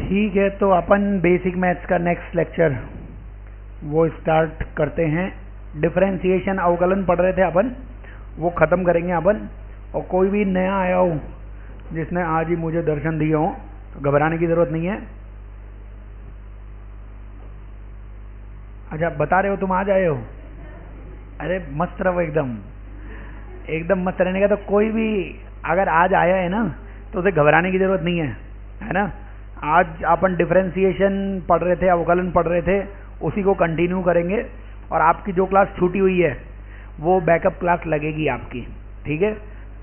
ठीक है, तो अपन बेसिक मैथ्स का नेक्स्ट लेक्चर वो स्टार्ट करते हैं। डिफरेंशिएशन अवकलन पढ़ रहे थे अपन, वो ख़त्म करेंगे अपन। और कोई भी नया आया हो जिसने आज ही मुझे दर्शन दिए हो तो घबराने की ज़रूरत नहीं है। अच्छा, बता रहे हो तुम आज आए हो? अरे मस्त रहो, एकदम एकदम मस्त रहने का। तो कोई भी अगर आज आया है ना तो उसे घबराने की ज़रूरत नहीं है ना। आज अपन डिफरेंशिएशन पढ़ रहे थे, अवकलन पढ़ रहे थे, उसी को कंटिन्यू करेंगे। और आपकी जो क्लास छूटी हुई है वो बैकअप क्लास लगेगी आपकी, ठीक है।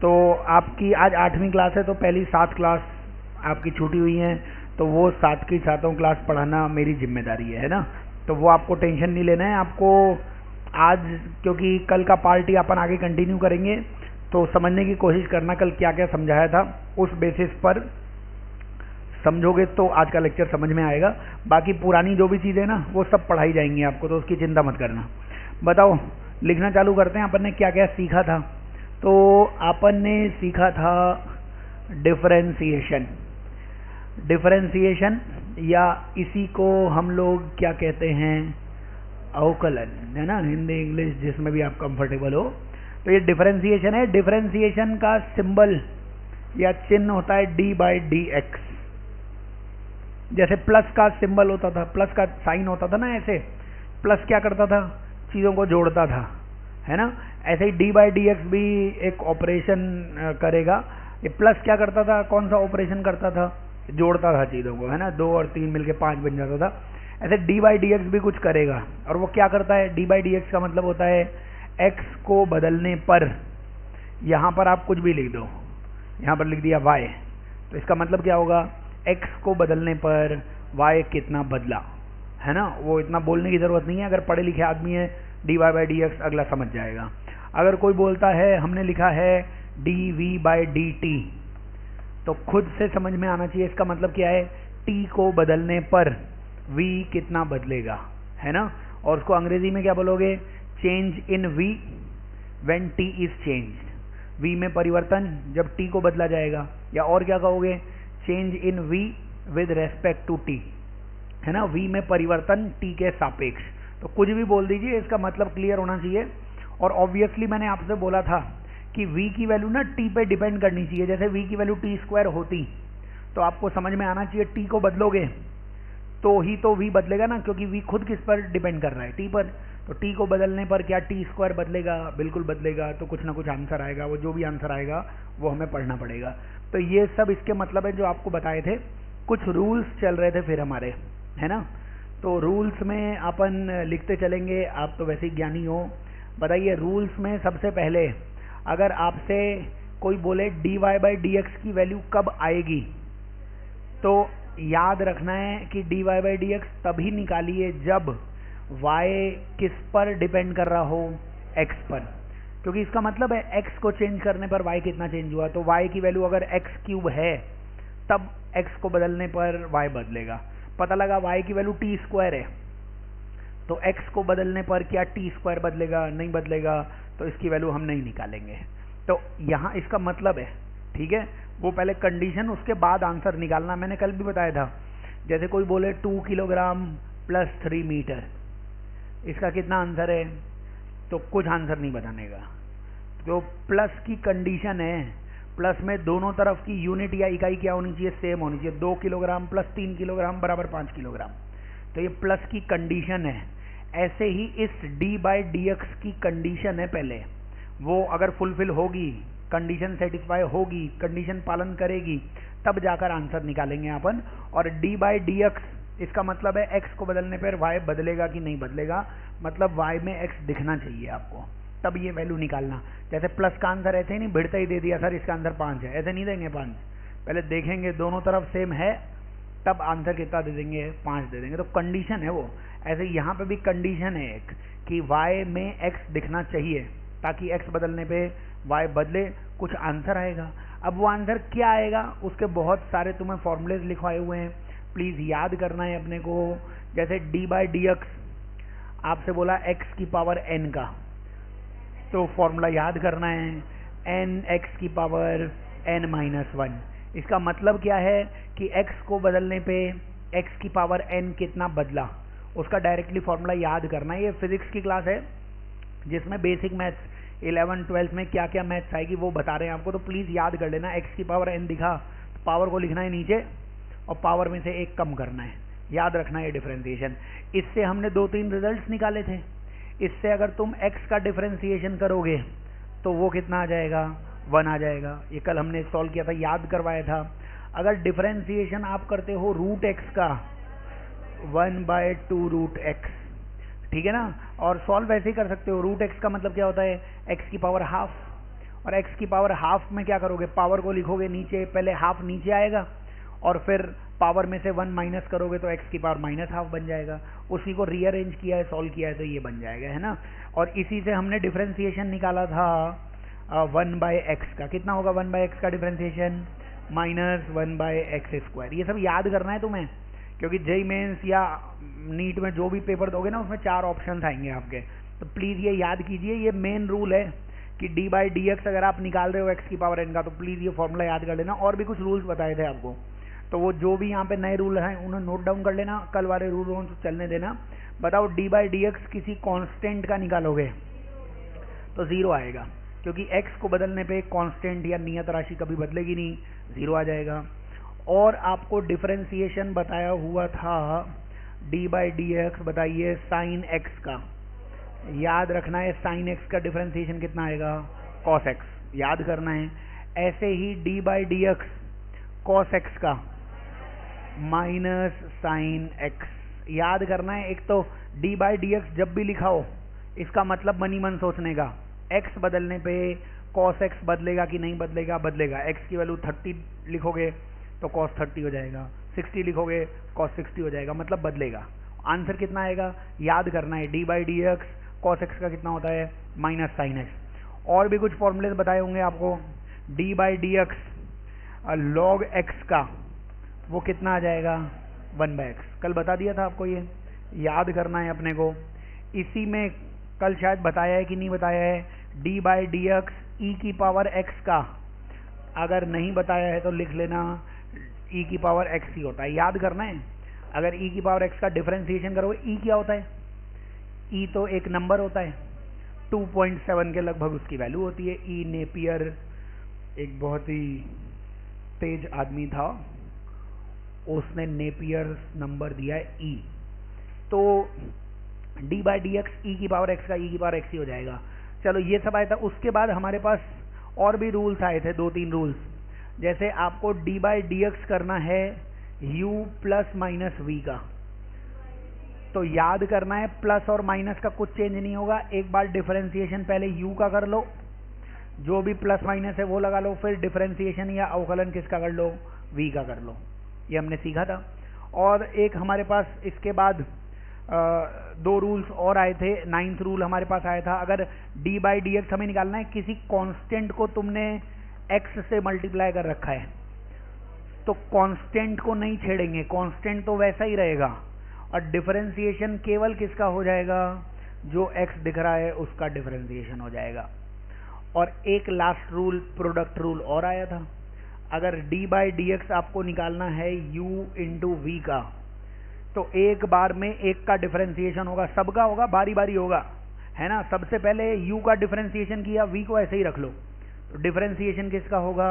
तो आपकी आज 8वीं क्लास है, तो पहली 7 क्लास आपकी छूटी हुई हैं, तो वो 7 की 7 क्लास पढ़ाना मेरी जिम्मेदारी है ना। तो वो आपको टेंशन नहीं लेना है आपको आज, क्योंकि कल का पार्टी अपन आगे कंटिन्यू करेंगे। तो समझने की कोशिश करना कल क्या क्या समझाया था, उस बेसिस पर समझोगे तो आज का लेक्चर समझ में आएगा। बाकी पुरानी जो भी चीज़ें ना वो सब पढ़ाई जाएंगी आपको, तो उसकी चिंता मत करना। बताओ, लिखना चालू करते हैं। अपन ने क्या क्या सीखा था? तो अपन ने सीखा था डिफरेंशिएशन या इसी को हम लोग क्या कहते हैं, अवकलन, है ना। हिंदी इंग्लिश जिसमें भी आप कंफर्टेबल हो। तो ये डिफरेंशिएशन है। डिफरेंशिएशन का सिंबल या चिन्ह होता है d/dx। जैसे प्लस का सिंबल होता था, प्लस का साइन होता था ना, ऐसे प्लस क्या करता था, चीज़ों को जोड़ता था, है ना। ऐसे ही d/dx भी एक ऑपरेशन करेगा। ये प्लस क्या करता था, कौन सा ऑपरेशन करता था, जोड़ता था चीज़ों को, है ना। 2 और 3 मिलके 5 बन जाता था। ऐसे d/dx भी कुछ करेगा। और वो क्या करता है, d/dx का मतलब होता है x को बदलने पर, यहाँ पर आप कुछ भी लिख दो, यहाँ पर लिख दिया y, तो इसका मतलब क्या होगा, x को बदलने पर y कितना बदला, है ना। वो इतना बोलने की ज़रूरत नहीं है, अगर पढ़े लिखे आदमी है dy/dx अगला समझ जाएगा। अगर कोई बोलता है हमने लिखा है dv/dt, तो खुद से समझ में आना चाहिए इसका मतलब क्या है, t को बदलने पर v कितना बदलेगा, है ना। और उसको अंग्रेजी में क्या बोलोगे, change in v when t is changed. v में परिवर्तन जब t को बदला जाएगा। या और क्या कहोगे, change in v with respect to t, है ना। v में परिवर्तन t के सापेक्ष। तो कुछ भी बोल दीजिए, इसका मतलब क्लियर होना चाहिए। और ऑब्वियसली मैंने आपसे बोला था कि v की वैल्यू ना t पे डिपेंड करनी चाहिए। जैसे v की वैल्यू t² होती तो आपको समझ में आना चाहिए t को बदलोगे तो ही तो v बदलेगा ना, क्योंकि v खुद किस पर डिपेंड कर रहा है, t पर। तो t को बदलने पर क्या t² बदलेगा, बिल्कुल बदलेगा। तो कुछ ना कुछ आंसर आएगा, वो जो भी आंसर आएगा वो हमें पढ़ना पड़ेगा। तो ये सब इसके मतलब है जो आपको बताए थे। कुछ रूल्स चल रहे थे फिर हमारे, है ना। तो रूल्स में अपन लिखते चलेंगे, आप तो वैसे ही ज्ञानी हो। बताइए, रूल्स में सबसे पहले अगर आपसे कोई बोले dy/dx की वैल्यू कब आएगी, तो याद रखना है कि dy/dx तभी निकालिए जब y किस पर डिपेंड कर रहा हो, x पर। क्योंकि इसका मतलब है x को चेंज करने पर y कितना चेंज हुआ। तो y की वैल्यू अगर x³ है तब x को बदलने पर y बदलेगा। पता लगा y की वैल्यू t² है, तो x को बदलने पर क्या t² बदलेगा, नहीं बदलेगा। तो इसकी वैल्यू हम नहीं निकालेंगे। तो यहाँ इसका मतलब है, ठीक है। वो पहले कंडीशन, उसके बाद आंसर निकालना। मैंने कल भी बताया था, जैसे कोई बोले 2 किलोग्राम प्लस 3 मीटर, इसका कितना आंसर है, तो कुछ आंसर नहीं बताने का। तो प्लस की कंडीशन है, प्लस में दोनों तरफ की यूनिट या इकाई क्या होनी चाहिए, सेम होनी चाहिए। 2 किलोग्राम प्लस 3 किलोग्राम बराबर 5 किलोग्राम। तो ये प्लस की कंडीशन है। ऐसे ही इस d/dx की कंडीशन है, पहले वो अगर फुलफिल होगी, कंडीशन सेटिस्फाई होगी, कंडीशन पालन करेगी, तब जाकर आंसर निकालेंगे अपन। और d/dx इसका मतलब है x को बदलने पर y बदलेगा कि नहीं बदलेगा, मतलब y में x दिखना चाहिए आपको, तब ये वैल्यू निकालना। जैसे प्लस का आंसर ऐसे ही नहीं भिड़ता ही दे दिया, सर इसका आंसर 5 है, ऐसे नहीं देंगे 5। पहले देखेंगे दोनों तरफ सेम है, तब आंसर कितना दे देंगे, 5 दे देंगे। तो कंडीशन है वो। ऐसे यहाँ पे भी कंडीशन है एक, कि y में x दिखना चाहिए, ताकि x बदलने पे y बदले, कुछ आंसर आएगा। अब वो आंसर क्या आएगा, उसके बहुत सारे तुम्हें फॉर्मूलेज लिखवाए हुए हैं, प्लीज़ याद करना है अपने को। जैसे d/dx आपसे बोला x⁴n का, तो फॉर्मूला याद करना है, n(x⁴n - 1)। इसका मतलब क्या है कि x को बदलने पे एक्स की पावर एन कितना बदला, उसका डायरेक्टली फॉर्मूला याद करना है। ये फिजिक्स की क्लास है जिसमें बेसिक मैथ्स 11 12 में क्या क्या मैथ्स आएगी वो बता रहे हैं आपको, तो प्लीज़ याद कर लेना। एक्स की पावर एन दिखा तो पावर को लिखना है नीचे और पावर में से एक कम करना है, याद रखना है डिफरेंशिएशन। इससे हमने 2-3 रिजल्ट्स निकाले थे। इससे अगर तुम x का डिफरेंशिएशन करोगे तो वो कितना आ जाएगा, 1 आ जाएगा। ये कल हमने सॉल्व किया था, याद करवाया था। अगर डिफरेंशिएशन आप करते हो रूट एक्स का 1/2 रूट एक्स, ठीक है ना, और सॉल्व ऐसे ही कर सकते हो। रूट एक्स का मतलब क्या होता है, एक्स की पावर हाफ, और एक्स की पावर हाफ में क्या करोगे, पावर को लिखोगे नीचे, पहले हाफ नीचे आएगा और फिर पावर में से 1 माइनस करोगे तो एक्स की पावर -12 बन जाएगा। उसी को रीअरेंज किया है, सॉल्व किया है तो ये बन जाएगा, है ना। और इसी से हमने डिफरेंशिएशन निकाला था 1/x का। कितना होगा 1/x का डिफरेंशिएशन, -1/x²। ये सब याद करना है तुम्हें, क्योंकि जेई मेंस या नीट में जो भी पेपर दोगे ना उसमें 4 ऑप्शंस आएंगे आपके, तो प्लीज़ ये याद कीजिए। ये मेन रूल है कि d/dx अगर आप निकाल रहे हो x की पावर n का, तो प्लीज़ ये फॉर्मूला याद कर लेना। और भी कुछ रूल्स बताए थे आपको, तो वो जो भी यहाँ पे नए रूल हैं उन्हें नोट डाउन कर लेना, कल वाले रूलों से चलने देना। बताओ d/dx किसी कांस्टेंट का निकालोगे तो 0 आएगा, क्योंकि x को बदलने पे कांस्टेंट या नियत राशि कभी बदलेगी नहीं, 0 आ जाएगा। और आपको डिफरेंशिएशन बताया हुआ था d/dx, बताइए साइन x का, याद रखना है। साइन x का डिफरेंशिएशन कितना आएगा, cos x, याद करना है। ऐसे ही d/dx cos x का माइनस साइन x, याद करना है। एक तो d/dx जब भी लिखा हो इसका मतलब मनी मन सोचने का, x बदलने पे cos x बदलेगा कि नहीं बदलेगा, बदलेगा। x की वैल्यू 30 लिखोगे तो cos 30 हो जाएगा, 60 लिखोगे cos 60 हो जाएगा, मतलब बदलेगा। आंसर कितना आएगा याद करना है, d/dx cos x का कितना होता है, माइनस साइन x। और भी कुछ फॉर्मूले बताए होंगे आपको, d/dx log x का वो कितना आ जाएगा, 1/x, कल बता दिया था आपको, ये याद करना है अपने को। इसी में कल शायद बताया है कि नहीं बताया है, d/dx e की पावर x का, अगर नहीं बताया है तो लिख लेना, e की पावर x ही होता है, याद करना है। अगर e की पावर x का डिफरेंशिएशन करोगे, e क्या होता है, e तो एक नंबर होता है, 2.7 के लगभग उसकी वैल्यू होती है। e नेपियर एक बहुत ही तेज आदमी था, उसने नेपियर नंबर दिया है e, तो d/dx e की पावर x का e की पावर x ही हो जाएगा। चलो ये सब आया था। उसके बाद हमारे पास और भी रूल्स आए थे, 2-3 रूल्स। जैसे आपको d/dx करना है u प्लस माइनस v का, तो याद करना है प्लस और माइनस का कुछ चेंज नहीं होगा। एक बार डिफरेंशिएशन पहले u का कर लो, जो भी प्लस माइनस है वो लगा लो, फिर डिफरेंशिएशन या अवकलन किसका कर लो, v का कर लो। ये हमने सीखा था। और एक हमारे पास इसके बाद 2 रूल्स और आए थे। 9th रूल हमारे पास आया था, अगर d/dx हमें निकालना है, किसी कांस्टेंट को तुमने x से मल्टीप्लाई कर रखा है तो कांस्टेंट को नहीं छेड़ेंगे, कांस्टेंट तो वैसा ही रहेगा, और डिफरेंशिएशन केवल किसका हो जाएगा, जो x दिख रहा है उसका डिफरेंशिएशन हो जाएगा। और एक लास्ट रूल, प्रोडक्ट रूल और आया था, अगर d/dx आपको निकालना है u इंटू v का, तो एक बार में एक का डिफरेंशिएशन होगा, सबका होगा, बारी बारी होगा, है ना। सबसे पहले u का डिफरेंशिएशन किया, v को ऐसे ही रख लो, तो डिफरेंशिएशन किसका होगा,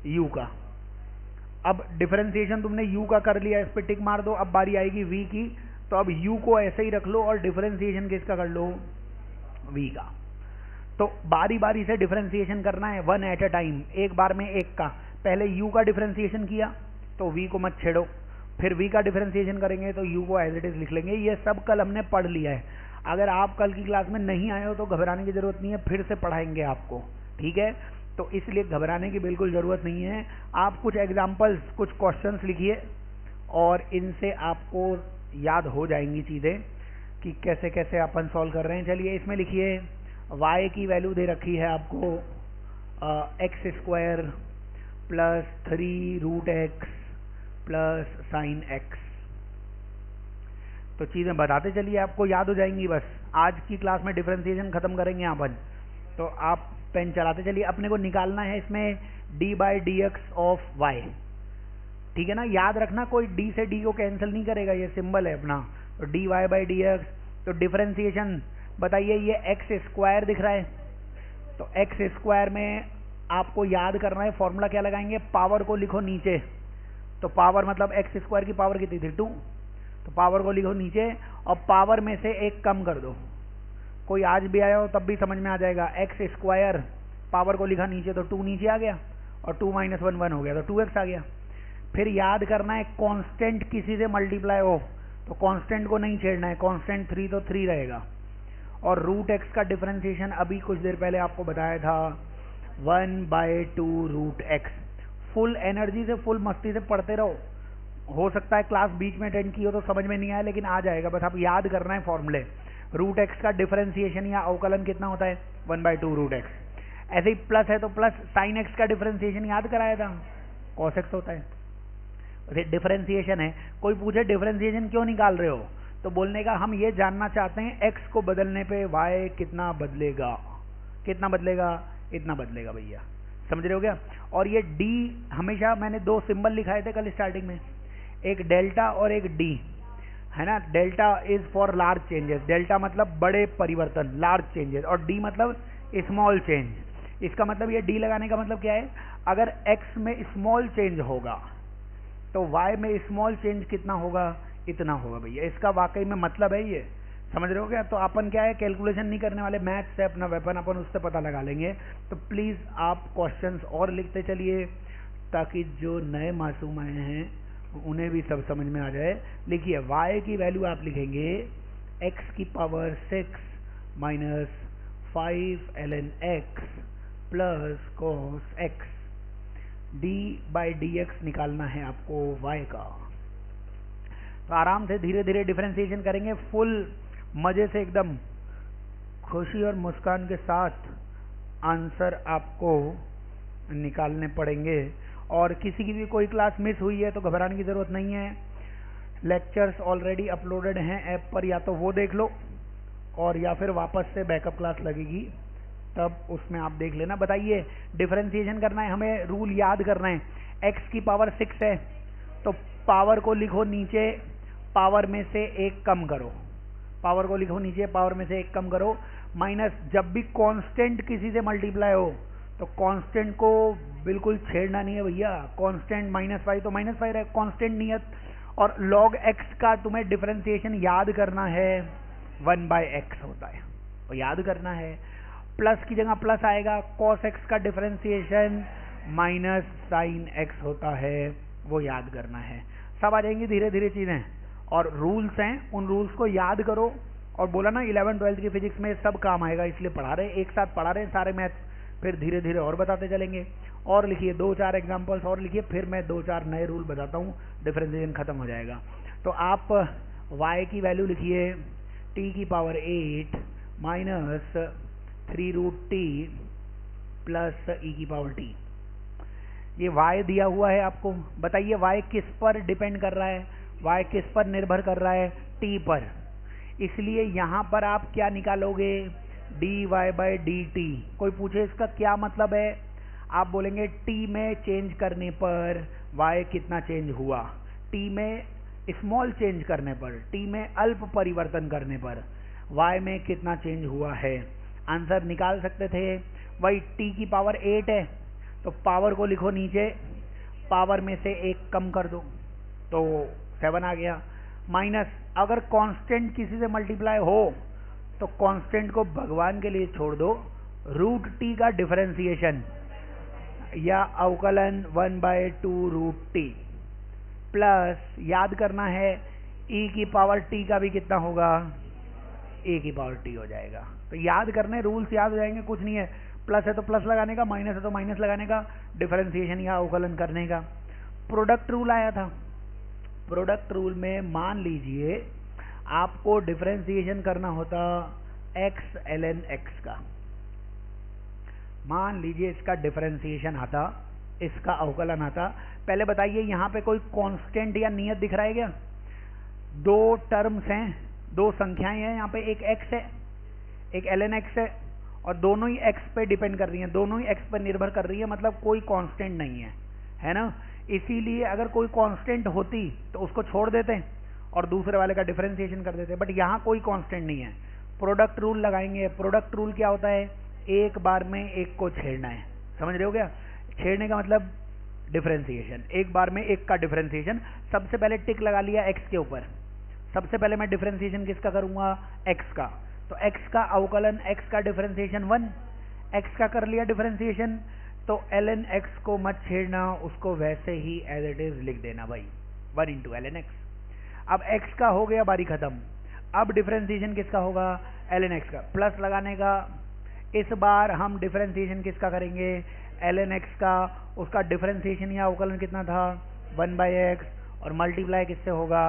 u का। अब डिफरेंशिएशन तुमने u का कर लिया, इस पर टिक मार दो, अब बारी आएगी v की, तो अब u को ऐसे ही रख लो और डिफरेंशिएशन किसका कर लो, v का। तो बारी बारी से डिफरेंशिएशन करना है, 1 एट अ टाइम, एक बार में एक का। पहले u का डिफरेंशिएशन किया तो v को मत छेड़ो, फिर v का डिफरेंशिएशन करेंगे तो u को एज इट इज लिख लेंगे। ये सब कल हमने पढ़ लिया है। अगर आप कल की क्लास में नहीं आए हो तो घबराने की जरूरत नहीं है, फिर से पढ़ाएंगे आपको, ठीक है। तो इसलिए घबराने की बिल्कुल ज़रूरत नहीं है। आप कुछ एग्जाम्पल्स, कुछ क्वेश्चंस लिखिए और इनसे आपको याद हो जाएंगी चीज़ें कि कैसे कैसे अपन सॉल्व कर रहे हैं। चलिए इसमें लिखिए, y की वैल्यू दे रखी है आपको x² plus 3 root x plus sine x। तो चीज़ें बताते चलिए, आपको याद हो जाएंगी। बस आज की क्लास में डिफरेंशिएशन खत्म करेंगे अपन, तो आप पेन चलाते चलिए। अपने को निकालना है इसमें d/dx ऑफ y, ठीक है ना, याद रखना कोई डी से डी को कैंसिल नहीं करेगा, ये सिंबल है अपना, तो D Y by D x. तो डिफरेंशिएशन बताइए, ये एक्स स्क्वायर दिख रहा है, तो एक्स स्क्वायर में आपको याद करना है फॉर्मूला क्या लगाएंगे, पावर को लिखो नीचे, तो पावर मतलब एक्स स्क्वायर की पावर कितनी थी 2, तो पावर को लिखो नीचे और पावर में से एक कम कर दो। कोई आज भी आया हो तब भी समझ में आ जाएगा, एक्स स्क्वायर पावर को लिखा नीचे तो 2 नीचे आ गया और 2 - 1 1 हो गया, तो 2x आ गया। फिर याद करना है कांस्टेंट किसी से मल्टीप्लाई हो तो कांस्टेंट को नहीं छेड़ना है, कांस्टेंट 3 तो 3 रहेगा। और रूट एक्स का डिफरेंशिएशन अभी कुछ देर पहले आपको बताया था 1/2 रूट एक्स। फुल एनर्जी से फुल मस्ती से पढ़ते रहो, हो सकता है क्लास बीच में अटेंड की हो तो समझ में नहीं आया, लेकिन आ जाएगा, बस आप याद करना है फॉर्मूले। रूट एक्स का डिफरेंशिएशन या अवकलन कितना होता है 1/2 रूट एक्स। ऐसे ही प्लस है तो प्लस साइन एक्स का डिफरेंशिएशन याद कराया था, कॉस एक्स होता है। डिफरेंशिएशन है, कोई पूछे डिफरेंशिएशन क्यों निकाल रहे हो, तो बोलने का हम ये जानना चाहते हैं एक्स को बदलने पे वाई कितना बदलेगा, कितना बदलेगा, इतना बदलेगा भैया, समझ रहे हो क्या। और ये डी हमेशा मैंने 2 सिंबल लिखाए थे कल स्टार्टिंग में, एक डेल्टा और एक डी, है ना। Delta is for large changes, delta मतलब बड़े परिवर्तन लार्ज चेंजेस, और डी मतलब स्मॉल चेंज। इसका मतलब ये डी लगाने का मतलब क्या है, अगर एक्स में स्मॉल चेंज होगा तो वाई में स्मॉल चेंज कितना होगा, इतना होगा भैया। इसका वाकई में मतलब है ये, समझ रहे हो क्या। तो अपन क्या है, कैलकुलेशन नहीं करने वाले, मैथ्स है अपना वेपन, अपन उससे पता लगा लेंगे। तो प्लीज़ आप क्वेश्चंस और लिखते चलिए ताकि जो नए मासूम आए हैं उन्हें भी सब समझ में आ जाए। लिखिए y की वैल्यू आप लिखेंगे x की power 6 minus 5 ln x plus cos x, d/dx निकालना है आपको y का। तो आराम से धीरे धीरे डिफरेंशिएशन करेंगे, फुल मजे से एकदम खुशी और मुस्कान के साथ आंसर आपको निकालने पड़ेंगे। और किसी की भी कोई क्लास मिस हुई है तो घबराने की ज़रूरत नहीं है, लेक्चर्स ऑलरेडी अपलोडेड हैं ऐप पर, या तो वो देख लो और या फिर वापस से बैकअप क्लास लगेगी तब उसमें आप देख लेना। बताइए डिफरेंशिएशन करना है, हमें रूल याद करना है। x की पावर 6 है तो पावर को लिखो नीचे, पावर में से एक कम करो, पावर को लिखो नीचे, पावर में से एक कम करो, माइनस जब भी कांस्टेंट किसी से मल्टीप्लाई हो तो कांस्टेंट को बिल्कुल छेड़ना नहीं है भैया, कांस्टेंट -5 तो -5 है, कांस्टेंट नियत। और log x का तुम्हें डिफरेंशिएशन याद करना है 1/x होता है, तो याद करना है। प्लस की जगह प्लस आएगा, cos x का डिफरेंशिएशन माइनस sin x होता है, वो याद करना है। सब आ जाएंगी धीरे धीरे चीज़ें, और रूल्स हैं उन रूल्स को याद करो। और बोला ना 11th 12th की फिजिक्स में सब काम आएगा, इसलिए पढ़ा रहे, एक साथ पढ़ा रहे हैं सारे मैथ्स, फिर धीरे धीरे और बताते चलेंगे। और लिखिए 2-4 एग्जाम्पल्स और लिखिए, फिर मैं 2-4 नए रूल बताता हूँ, डिफरेंशिएशन खत्म हो जाएगा। तो आप y की वैल्यू लिखिए t की power 8 minus 3√t plus e की पावर t। ये y दिया हुआ है आपको, बताइए y किस पर डिपेंड कर रहा है, y किस पर निर्भर कर रहा है, t पर। इसलिए यहाँ पर आप क्या निकालोगे, dy/dt। कोई पूछे इसका क्या मतलब है, आप बोलेंगे t में चेंज करने पर y कितना चेंज हुआ, t में स्मॉल चेंज करने पर, t में अल्प परिवर्तन करने पर y में कितना चेंज हुआ है। आंसर निकाल सकते थे। वही t की पावर 8 है तो पावर को लिखो नीचे, पावर में से एक कम कर दो तो 7 आ गया। माइनस अगर कांस्टेंट किसी से मल्टीप्लाई हो तो कांस्टेंट को भगवान के लिए छोड़ दो, √t का डिफरेंशिएशन या अवकलन 1/2 √t प्लस याद करना है e की पावर t का भी कितना होगा, a की पावर t हो जाएगा। तो याद करने, रूल्स याद हो जाएंगे, कुछ नहीं है। प्लस है तो प्लस लगाने का, माइनस है तो माइनस लगाने का, डिफरेंशिएशन या अवकलन करने का। प्रोडक्ट रूल आया था, प्रोडक्ट रूल में मान लीजिए आपको डिफरेंशिएशन करना होता x ln x का, मान लीजिए इसका डिफरेंशिएशन आता, इसका अवकलन आता। पहले बताइए यहाँ पे कोई कांस्टेंट या नियत दिख रहा है क्या, 2 टर्म्स हैं, 2 संख्याएं हैं यहाँ पे, एक x है एक ln x है, और दोनों ही x पे डिपेंड कर रही हैं, दोनों ही x पर निर्भर कर रही है, मतलब कोई कांस्टेंट नहीं है, है ना। इसीलिए अगर कोई कांस्टेंट होती तो उसको छोड़ देते और दूसरे वाले का डिफरेंशिएशन कर देते, बट यहाँ कोई कांस्टेंट नहीं है। प्रोडक्ट रूल लगाएंगे। प्रोडक्ट रूल क्या होता है? एक बार में एक को छेड़ना है। समझ रहे हो क्या? छेड़ने का मतलब डिफरेंशिएशन, एक बार में एक का डिफरेंशिएशन। सबसे पहले टिक लगा लिया एक्स के ऊपर, सबसे पहले मैं डिफरेंशिएशन किसका करूंगा? एक्स का। तो एक्स का अवकलन, एक्स का डिफरेंशिएशन 1, एक्स का कर लिया डिफरेंशिएशन, तो ln x को मत छेड़ना, उसको वैसे ही एज इट इज लिख देना भाई, 1 इंटू ln x। अब x का हो गया, बारी खत्म। अब डिफरेंशिएशन किसका होगा? ln x का। प्लस लगाने का, इस बार हम डिफरेंशिएशन किसका करेंगे? ln x का। उसका डिफरेंशिएशन या अवकलन कितना था? 1/x, और मल्टीप्लाई किससे होगा?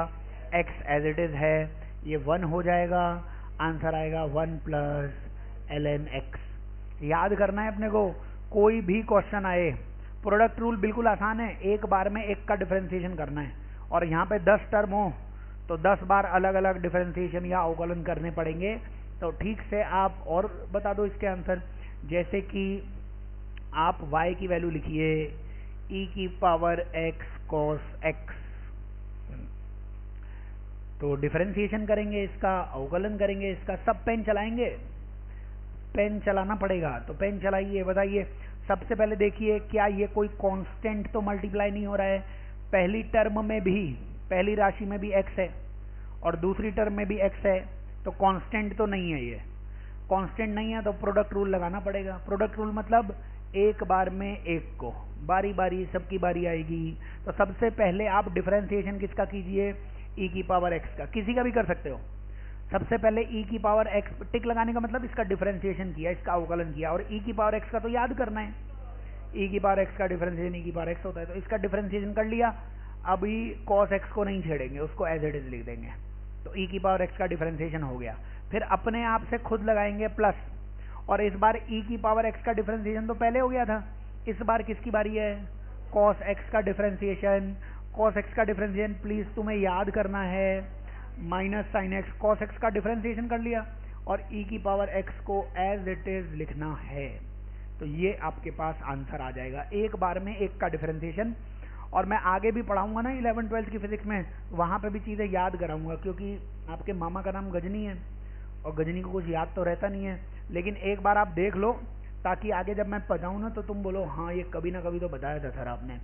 x एज इट इज है, ये 1 हो जाएगा। आंसर आएगा 1 प्लस ln x। याद करना है अपने को, कोई भी क्वेश्चन आए, प्रोडक्ट रूल बिल्कुल आसान है, एक बार में एक का डिफरेंशिएशन करना है। और यहाँ पे 10 टर्म हो तो 10 बार अलग अलग डिफरेंशिएशन या अवकलन करने पड़ेंगे। तो ठीक से आप और बता दो इसके आंसर, जैसे कि आप y की वैल्यू लिखिए e⁻x cos x, तो डिफरेंशिएशन करेंगे इसका, अवकलन करेंगे इसका, सब पेन चलाएंगे। पेन चलाना पड़ेगा, तो पेन चलाइए, बताइए। सबसे पहले देखिए, क्या ये कोई कांस्टेंट तो मल्टीप्लाई नहीं हो रहा है? पहली टर्म में भी, पहली राशि में भी x है और दूसरी टर्म में भी x है, तो कांस्टेंट तो नहीं है। ये कांस्टेंट नहीं है तो प्रोडक्ट रूल लगाना पड़ेगा। प्रोडक्ट रूल मतलब एक बार में एक को, बारी बारी सबकी बारी आएगी। तो सबसे पहले आप डिफरेंशिएशन किसका कीजिए? e⁻x का, किसी का भी कर सकते हो। सबसे पहले e⁻x, टिक लगाने का मतलब इसका डिफरेंशिएशन किया, इसका अवकलन किया, और e⁻x का तो याद करना है। e⁻x का डिफरेंशिएशन e⁻x होता है, तो इसका डिफरेंशिएशन कर लिया। अभी cos x को नहीं छेड़ेंगे, उसको एज इट इज लिख देंगे। तो e⁻x का डिफरेंशिएशन हो गया। फिर अपने आप से खुद लगाएंगे प्लस, और इस बार e⁻x का डिफरेंशिएशन तो पहले हो गया था, इस बार किसकी बारी है? cos x का डिफरेंशिएशन। cos x का डिफरेंशिएशन प्लीज तुम्हें याद करना है, minus sine x. cos x का डिफरेंशिएशन कर लिया और e⁻x को एज इट इज लिखना है। तो ये आपके पास आंसर आ जाएगा, एक बार में एक का डिफरेंशिएशन। और मैं आगे भी पढ़ाऊंगा ना 11th 12th की फिजिक्स में, वहां पे भी चीजें याद कराऊंगा, क्योंकि आपके मामा का नाम गजनी है और गजनी को कुछ याद तो रहता नहीं है। लेकिन एक बार आप देख लो, ताकि आगे जब मैं पढ़ाऊँ ना तो तुम बोलो हाँ ये कभी ना कभी तो बताया था सर आपने।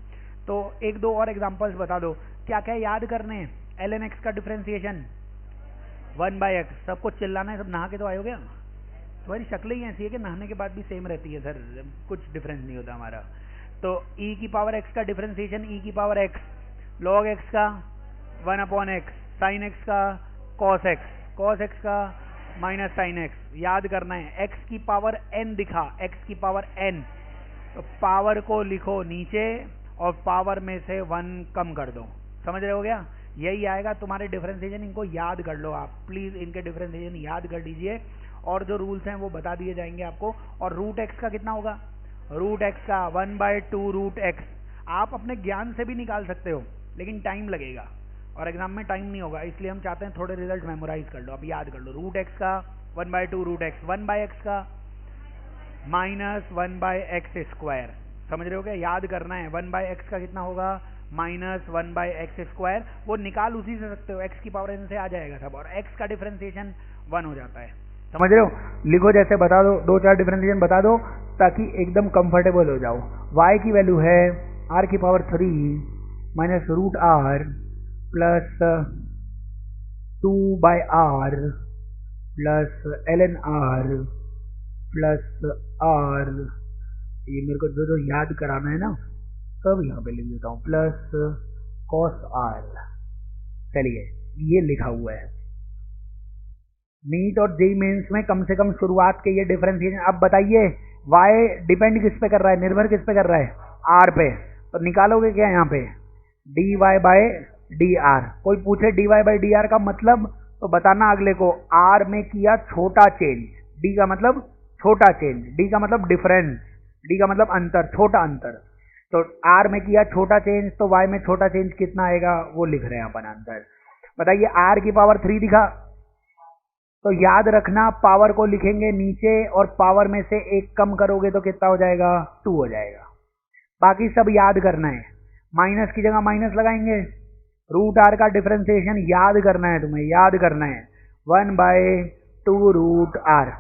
तो एक दो और एग्जांपल्स बता दो, क्या क्या याद करने हैं? ln x का डिफरेंशिएशन 1/x, सबको चिल्लाना है, सब नहा के तो आए हो गया? तुम्हारी शक्ल ही ऐसी है कि नहाने के बाद भी सेम रहती है सर, कुछ डिफरेंस नहीं होता हमारा। तो e⁻x का डिफरेंशिएशन e⁻x, log x का 1/x, sin x का cos x का माइनस sin x। याद करना है, x की पावर n दिखा, x की पावर n, तो पावर को लिखो नीचे और पावर में से 1 कम कर दो। समझ रहे हो क्या? यही आएगा तुम्हारे डिफरेंशिएशन। इनको याद कर लो आप प्लीज, इनके डिफरेंशिएशन याद कर लीजिए, और जो रूल्स हैं वो बता दिए जाएंगे आपको। और रूट एक्स का कितना होगा? रूट एक्स का 1/2 रूट एक्स। आप अपने ज्ञान से भी निकाल सकते हो, लेकिन टाइम लगेगा और एग्जाम में टाइम नहीं होगा, इसलिए हम चाहते हैं थोड़े रिजल्ट मेमोराइज कर लो। अब याद कर लो, रूट एक्स का 1/2 रूट एक्स, 1/x का माइनस 1/x²। समझ रहे हो क्या? याद करना है, 1/x का कितना होगा? Minus 1/x²। वो निकाल उसी से सकते हो, x की पावर n से आ जाएगा सब, और x का डिफरेंशिएशन 1 हो जाता है। समझ रहे हो? लिखो, जैसे बता दो, 2-4 डिफरेंशिएशन बता दो ताकि एकदम कंफर्टेबल हो जाओ। y की वैल्यू है r⁻³ minus root r plus 2/r plus ln r plus r। ये मेरे को जो याद कराना है ना सब यहाँ पे लिख देता हूँ, प्लस cos r। चलिए, ये लिखा हुआ है। नीट और जेईई मेंस में कम से कम शुरुआत के ये डिफरेंशिएशन। अब बताइए, y डिपेंड किस पे कर रहा है? निर्भर किस पे कर रहा है? r पे। तो निकालोगे क्या यहाँ पे? dy/dr। कोई पूछे dy/dr का मतलब तो बताना अगले को। r में किया छोटा चेंज, d का मतलब छोटा चेंज, d का मतलब डिफरेंस, d का मतलब अंतर, छोटा अंतर। तो r में किया छोटा चेंज, तो y में छोटा चेंज कितना आएगा वो लिख रहे हैं अपन आंसर। बताइए, r⁻³ दिखा, तो याद रखना पावर को लिखेंगे नीचे और पावर में से 1 कम करोगे तो कितना हो जाएगा? 2 हो जाएगा। बाकी सब याद करना है। माइनस की जगह माइनस लगाएंगे। रूट आर का डिफरेंशिएशन याद करना है तुम्हें, याद करना है 1/2 रूट आर।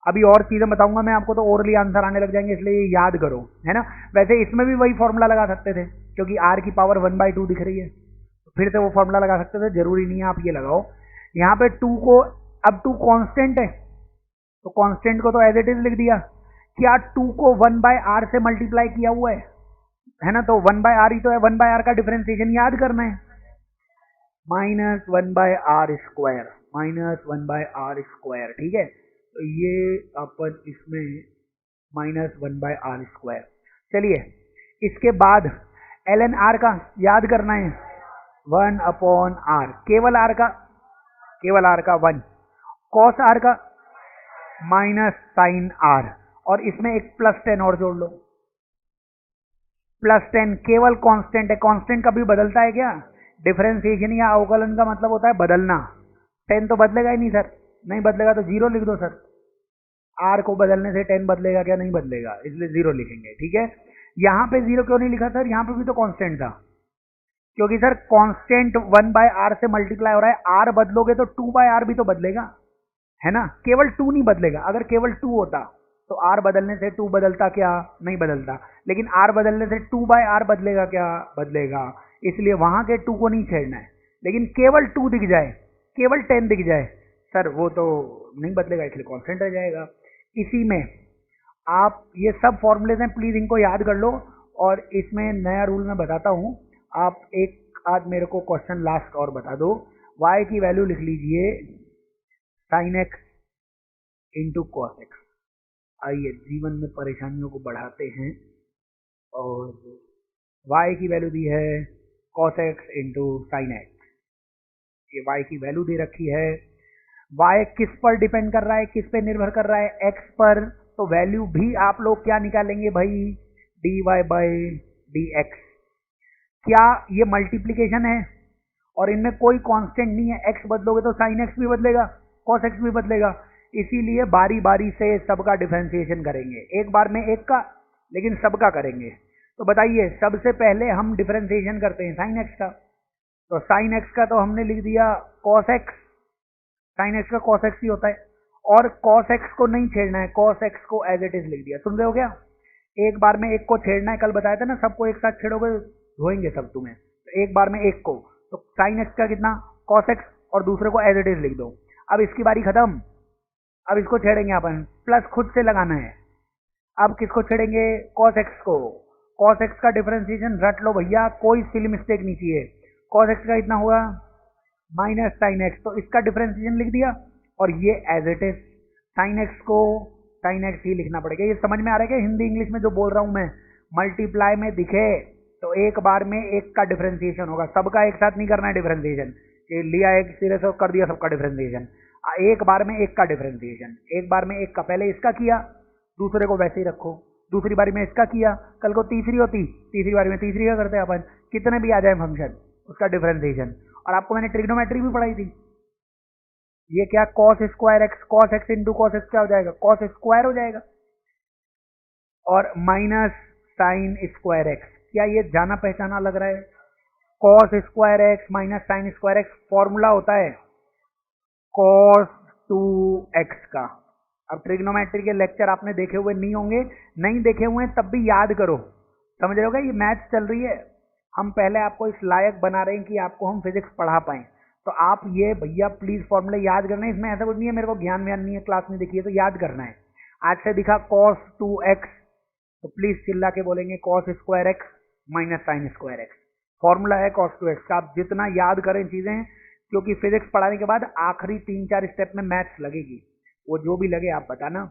अभी और चीजें बताऊंगा मैं आपको तो ओरली आंसर आने लग जाएंगे, इसलिए याद करो, है ना। वैसे इसमें भी वही फॉर्मूला लगा सकते थे क्योंकि आर की पावर 1/2 दिख रही है, तो फिर से वो फॉर्मूला लगा सकते थे, जरूरी नहीं है आप ये लगाओ। यहाँ पे 2 को, अब 2 कांस्टेंट है तो कांस्टेंट को तो एज इट इज लिख दिया। क्या 2 को 1/r से मल्टीप्लाई किया हुआ है ना, तो 1/r ही तो है, 1/r का डिफरेंशिएशन याद करना है। -1/r स्क्वायर, -1/r स्क्वायर, ठीक है। तो ये अपन इसमें -1/r स्क्वायर। चलिए इसके बाद ln r का याद करना है 1/r, केवल r का 1, cos r का -sin r, और इसमें एक +10 और जोड़ लो, +10 केवल कांस्टेंट है। कांस्टेंट कभी बदलता है क्या? डिफरेंशिएशन या अवकलन का मतलब होता है बदलना। 10 तो बदलेगा ही नहीं सर, नहीं बदलेगा तो 0 लिख दो सर। r को बदलने से 10 बदलेगा क्या? नहीं बदलेगा, इसलिए 0 लिखेंगे, ठीक है। यहाँ पे 0 क्यों नहीं लिखा सर? यहाँ पे भी तो कांस्टेंट था, क्योंकि सर कांस्टेंट 1/r से मल्टीप्लाई हो रहा है, r बदलोगे तो 2/r भी तो बदलेगा, है ना। केवल 2 नहीं बदलेगा, अगर केवल 2 होता तो r बदलने से 2 बदलता क्या? नहीं बदलता, लेकिन r बदलने से 2/r बदलेगा क्या? बदलेगा, इसलिए वहां के 2 को नहीं छेड़ना है। लेकिन केवल 2 दिख जाए, केवल 10 दिख जाए सर, वो तो नहीं बदलेगा, इसलिए कांस्टेंट रह जाएगा। इसी में आप ये सब फॉर्मूलेज हैं, प्लीज इनको याद कर लो। और इसमें नया रूल मैं बताता हूं, आप एक आध मेरे को क्वेश्चन लास्ट और बता दो। y की वैल्यू लिख लीजिए sin x into cos x. आइए जीवन में परेशानियों को बढ़ाते हैं, और y की वैल्यू दी है cos x into sine x. ये y की वैल्यू दे रखी है। y किस पर डिपेंड कर रहा है, किस पे निर्भर कर रहा है? x पर। तो वैल्यू भी आप लोग क्या निकालेंगे भाई? dy/dx। क्या ये मल्टीप्लीकेशन है और इनमें कोई कांस्टेंट नहीं है? x बदलोगे तो sin x भी बदलेगा, cos x भी बदलेगा, इसीलिए बारी बारी से सबका डिफरेंशिएशन करेंगे, एक बार में एक का, लेकिन सबका करेंगे। तो बताइए, सबसे पहले हम डिफरेंशिएशन करते हैं sin x का, तो sin x का तो हमने लिख दिया cos x, sin x का cos x ही होता है, और cos x को नहीं छेड़ना है, cos x को एज इट इज लिख दिया। सुन रहे हो क्या? एक बार में एक को छेड़ना है, कल बताया था ना, सबको एक साथ छेड़ोगे धोएंगे सब तुम्हें, तो एक बार में एक को, तो sin x का कितना? cos x, और दूसरे को एज इट इज लिख दो। अब इसकी बारी खत्म, अब इसको छेड़ेंगे अपन, प्लस खुद से लगाना है। अब किसको छेड़ेंगे? cos x को। cos x का डिफरेंशिएशन रट लो भैया, कोई सिली मिस्टेक नहीं चाहिए। cos x का इतना होगा -sin x, तो इसका डिफरेंशिएशन लिख दिया, और ये as it is sin x को sin x ही लिखना पड़ेगा। ये समझ में आ रहा है क्या हिंदी इंग्लिश में जो बोल रहा हूं मैं? मल्टीप्लाई में दिखे तो एक बार में एक का डिफरेंशिएशन होगा, सबका एक साथ नहीं करना है डिफरेंशिएशन, लिया एक सिरे से कर दिया सबका डिफरेंशिएशन, एक बार में एक का डिफरेंशिएशन, एक बार में एक का। पहले इसका किया, दूसरे को वैसे ही रखो, दूसरी बारी में इसका किया, कल को तीसरी होती, तीसरी बारी में तीसरी का करते हैं अपन, कितने भी आ जाए फंक्शन उसका डिफरेंशिएशन। और आपको मैंने ट्रिग्नोमेट्री भी पढ़ाई थी, ये क्या cos square x, cos x into cos x क्या हो जाएगा? cos स्क्वायर हो जाएगा, और माइनस साइन स्क्वायर x, क्या ये जाना पहचाना लग रहा है? cos square x minus sine square x formula होता है cos 2x का। अब ट्रिग्नोमेट्री के लेक्चर आपने देखे हुए नहीं होंगे, नहीं देखे हुए तब भी याद करो, समझ रहे हो क्या? ये मैथ्स चल रही है, हम पहले आपको इस लायक बना रहे हैं कि आपको हम फिजिक्स पढ़ा पाएं। तो आप ये भैया प्लीज फॉर्मूले याद करना है, इसमें ऐसा कुछ नहीं है मेरे को ज्ञान व्यान नहीं है, क्लास में देखिए तो याद करना है। आज से दिखा cos 2x, तो प्लीज चिल्ला के बोलेंगे cos square x minus sine square x, formula है cos 2x का। आप जितना याद करें चीजें, क्योंकि फिजिक्स पढ़ाने के बाद आखिरी 3-4 स्टेप में मैथ्स लगेगी, वो जो भी लगे आप बताना।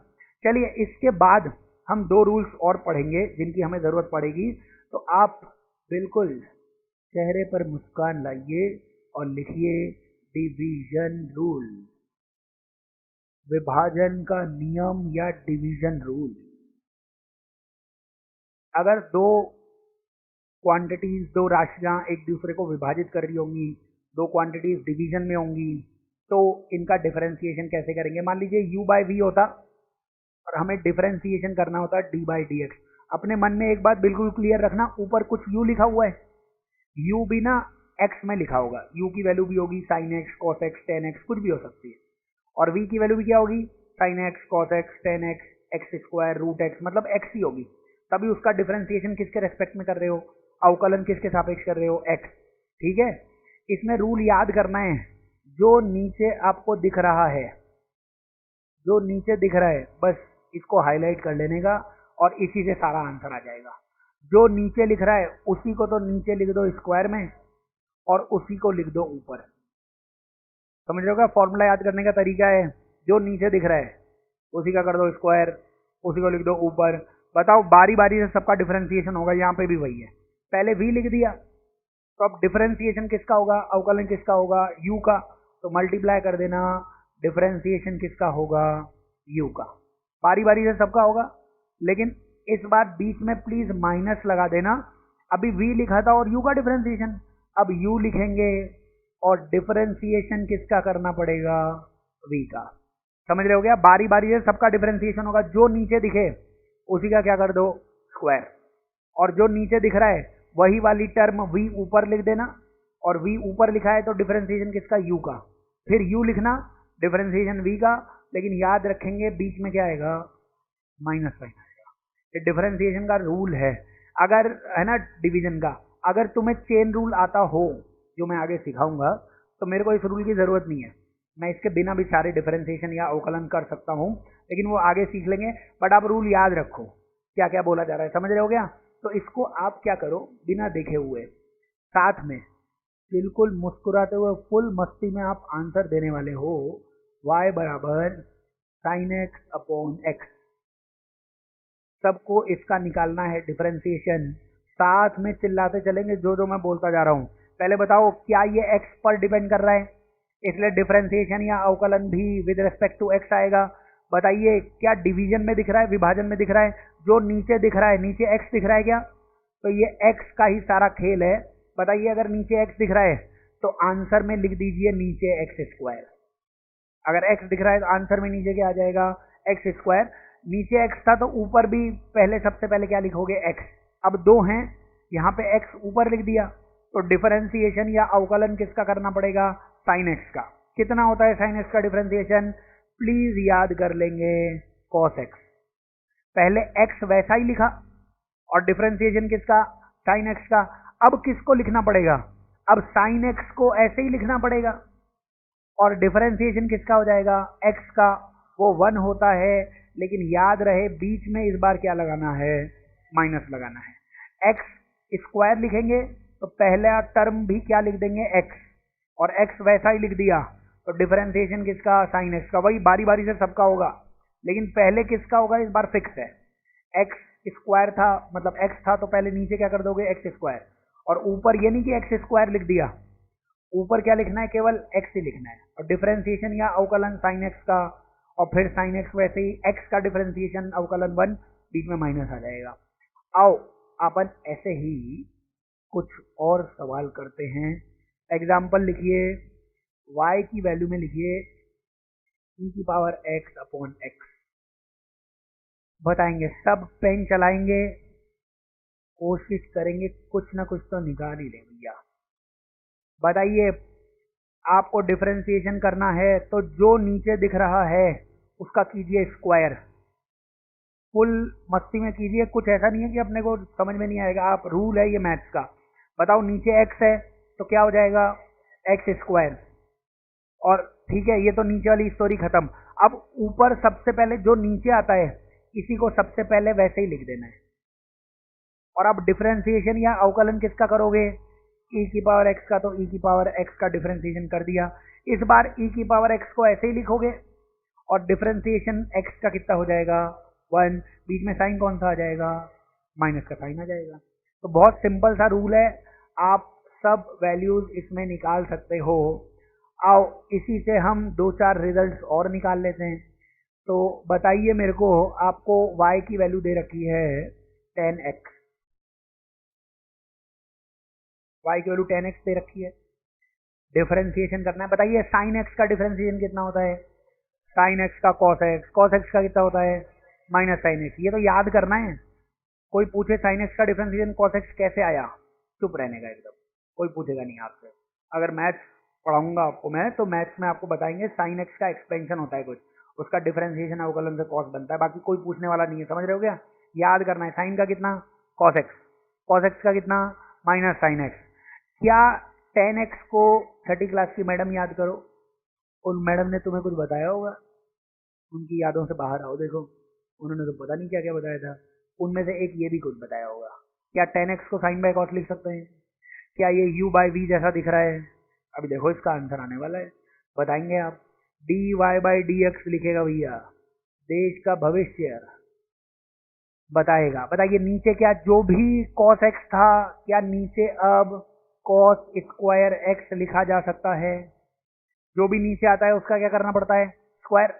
चलिए इसके बाद हम 2 रूल्स और पढ़ेंगे जिनकी हमें जरूरत पड़ेगी, तो आप बिल्कुल चेहरे पर मुस्कान लाइए और लिखिए डिवीजन रूल, विभाजन का नियम या डिवीजन रूल। अगर 2 क्वांटिटीज, 2 राशियां एक दूसरे को विभाजित कर रही होंगी, 2 क्वांटिटीज डिवीजन में होंगी, तो इनका डिफरेंशिएशन कैसे करेंगे? मान लीजिए u/v होता और हमें डिफरेंशिएशन करना होता d/dx। अपने मन में एक बात बिल्कुल क्लियर रखना, ऊपर कुछ u लिखा हुआ है, u भी ना x में लिखा होगा, u की वैल्यू भी होगी sin x, cos x, tan x, कुछ भी हो सकती है, और v की वैल्यू भी क्या होगी sin x, cos x, tan x, x square, root x, मतलब x ही होगी। तभी उसका डिफरेंशिएशन किसके रेस्पेक्ट में कर रहे हो, अवकलन किसके सापेक्ष कर रहे हो, x। ठीक है, इसमें रूल याद करना है, जो नीचे आपको दिख रहा है, जो नीचे दिख रहा है बस इसको हाईलाइट कर लेने का और इसी से सारा आंसर आ जाएगा। जो नीचे लिख रहा है उसी को तो नीचे लिख दो स्क्वायर में और उसी को लिख दो ऊपर। समझ रहे हो? फॉर्मूला याद करने का तरीका है, जो नीचे दिख रहा है उसी का कर दो स्क्वायर, उसी को लिख दो ऊपर। बताओ, बारी बारी से सबका डिफरेंशिएशन होगा, यहाँ पे भी वही है। पहले v लिख दिया तो अब डिफरेंशिएशन किसका होगा, अवकलन किसका होगा, u का, तो मल्टीप्लाई कर देना, डिफरेंशिएशन किसका होगा, u का। बारी बारी से सबका होगा, लेकिन इस बार बीच में प्लीज माइनस लगा देना। अभी v लिखा था और u का डिफरेंशिएशन, अब u लिखेंगे और डिफरेंशिएशन किसका करना पड़ेगा, v का। समझ रहे हो गया? बारी बारी से सबका डिफरेंशिएशन होगा, जो नीचे दिखे उसी का क्या कर दो, स्क्वायर, और जो नीचे दिख रहा है वही वाली टर्म v ऊपर लिख देना, और v ऊपर लिखा है तो डिफरेंशिएशन किसका, u का, फिर u लिखना, डिफरेंशिएशन v का, लेकिन याद रखेंगे बीच में क्या आएगा, माइनस साइन आएगा। ये डिफरेंशिएशन का रूल है, अगर है ना डिवीजन का। अगर तुम्हें चेन रूल आता हो, जो मैं आगे सिखाऊंगा, तो मेरे को इस रूल की जरूरत नहीं है, मैं इसके बिना भी सारे डिफरेंशिएशन या अवकलन कर सकता हूं, लेकिन वो आगे सीख लेंगे। बट आप रूल याद रखो क्या क्या बोला जा रहा है, समझ रहे हो गया? तो इसको आप क्या करो, बिना देखे हुए साथ में बिल्कुल मुस्कुराते हुए फुल मस्ती में आप आंसर देने वाले हो, y बराबर साइन एक्स अपॉन एक्स। सबको इसका निकालना है डिफरेंशिएशन, साथ में चिल्लाते चलेंगे जो जो मैं बोलता जा रहा हूं। पहले बताओ, क्या ये x पर डिपेंड कर रहा है, इसलिए डिफरेंशिएशन या अवकलन भी विद रिस्पेक्ट टू x आएगा। बताइए, क्या डिवीजन में दिख रहा है, विभाजन में दिख रहा है, जो नीचे दिख रहा है, नीचे x दिख रहा है क्या, तो ये x का ही सारा खेल है। बताइए, अगर नीचे x दिख रहा है तो आंसर में लिख दीजिए नीचे x स्क्वायर। अगर x दिख रहा है तो आंसर में नीचे क्या आ जाएगा, x स्क्वायर। नीचे x था तो ऊपर भी पहले सबसे पहले क्या लिखोगे, x। अब दो हैं, यहाँ पे x ऊपर लिख दिया, तो डिफरेंशिएशन या अवकलन किसका करना पड़ेगा, साइन x का। कितना होता है साइन x का डिफरेंशिएशन, प्लीज याद कर लेंगे, cos x। पहले x वैसा ही लिखा और डिफरेंशिएशन किसका, साइन x का। अब किसको लिखना पड़ेगा, अब साइन x को ऐसे ही लिखना पड़ेगा, और डिफरेंशिएशन किसका हो जाएगा, x का। वो 1 होता है, लेकिन याद रहे बीच में इस बार क्या लगाना है, माइनस लगाना है। x स्क्वायर लिखेंगे तो पहला टर्म भी क्या लिख देंगे, x, और x वैसा ही लिख दिया, तो डिफरेंशिएशन किसका, साइन x का। वही बारी बारी से सबका होगा, लेकिन पहले किसका होगा, इस बार फिक्स है। x स्क्वायर था, मतलब x था, तो पहले नीचे क्या कर दोगे, x स्क्वायर, और ऊपर ये नहीं कि x स्क्वायर लिख दिया, ऊपर क्या लिखना है, केवल x ही लिखना है। और डिफरेंशिएशन या अवकलन साइन x का, और फिर साइन x वैसे ही x का डिफरेंशिएशन अवकलन 1, बीच में माइनस आ जाएगा। आओ अपन ऐसे ही कुछ और सवाल करते हैं। एग्जाम्पल लिखिए, y की वैल्यू में लिखिए e⁻x अपॉन x। बताएंगे, सब पेन चलाएंगे, कोशिश करेंगे कुछ ना कुछ तो निकाल ही ले भैया। बताइए, आपको डिफरेंशिएशन करना है तो जो नीचे दिख रहा है उसका कीजिए स्क्वायर, फुल मस्ती में कीजिए। कुछ ऐसा नहीं है कि अपने को समझ में नहीं आएगा, आप रूल है ये मैथ्स का। बताओ, नीचे x है तो क्या हो जाएगा, x स्क्वायर, और ठीक है, ये तो नीचे वाली स्टोरी खत्म। अब ऊपर सबसे पहले जो नीचे आता है इसी को सबसे पहले वैसे ही लिख देना है। और अब डिफरेंशिएशन या अवकलन किसका करोगे, e⁻x का, तो e⁻x का डिफरेंशिएशन कर दिया। इस बार e⁻x को ऐसे ही लिखोगे, और डिफरेंशिएशन x का कितना हो जाएगा, 1, बीच में साइन कौन सा आ जाएगा, माइनस का साइन आ जाएगा। तो बहुत सिंपल सा रूल है, आप सब वैल्यूज इसमें निकाल सकते हो। आओ इसी से हम 2-4 रिजल्ट्स और निकाल लेते हैं। तो बताइए मेरे को, आपको y की वैल्यू दे रखी है 10x, y की वैल्यू 10x दे रखी है, डिफरेंशिएशन करना है। बताइए साइन x का डिफरेंशिएशन कितना होता है, साइन x का cos x, cos x का कितना होता है, माइनस साइन x। ये तो याद करना है, कोई पूछे साइन एक्स का डिफरेंशिएशन कॉस एक्स कैसे आया, चुप रहने का एकदम, कोई पूछेगा नहीं आपसे। अगर मैथ्स पढ़ाऊंगा आपको मैं, तो मैथ्स में आपको बताएंगे साइन एक्स का एक्सपेंशन होता है कुछ, उसका डिफरेंशिएशन अवकलन से कॉस बनता है, बाकी कोई पूछने वाला नहीं है। समझ रहे हो क्या? याद करना है, साइन का कितना कॉस एक्स, कॉस एक्स का कितना माइनस साइन एक्स। क्या टेन एक्स को छठी क्लास की मैडम याद करो, उन मैडम ने तुम्हें कुछ बताया होगा, उनकी यादों से बाहर आओ, देखो उन्होंने तो पता नहीं क्या क्या बताया था, उनमें से एक ये भी कुछ बताया होगा। क्या टेन एक्स को साइन बाय कॉस लिख सकते हैं? क्या ये u बाई वी जैसा दिख रहा है? अभी देखो इसका आंसर आने वाला है, बताएंगे आप। D Y by D x लिखेगा भैया, देश का भविष्य बताएगा। बताइए नीचे क्या जो भी कॉस एक्स था, क्या नीचे अब कॉस स्क्वायर एक्स लिखा जा सकता है? जो भी नीचे आता है उसका क्या करना पड़ता है? स्क्वायर।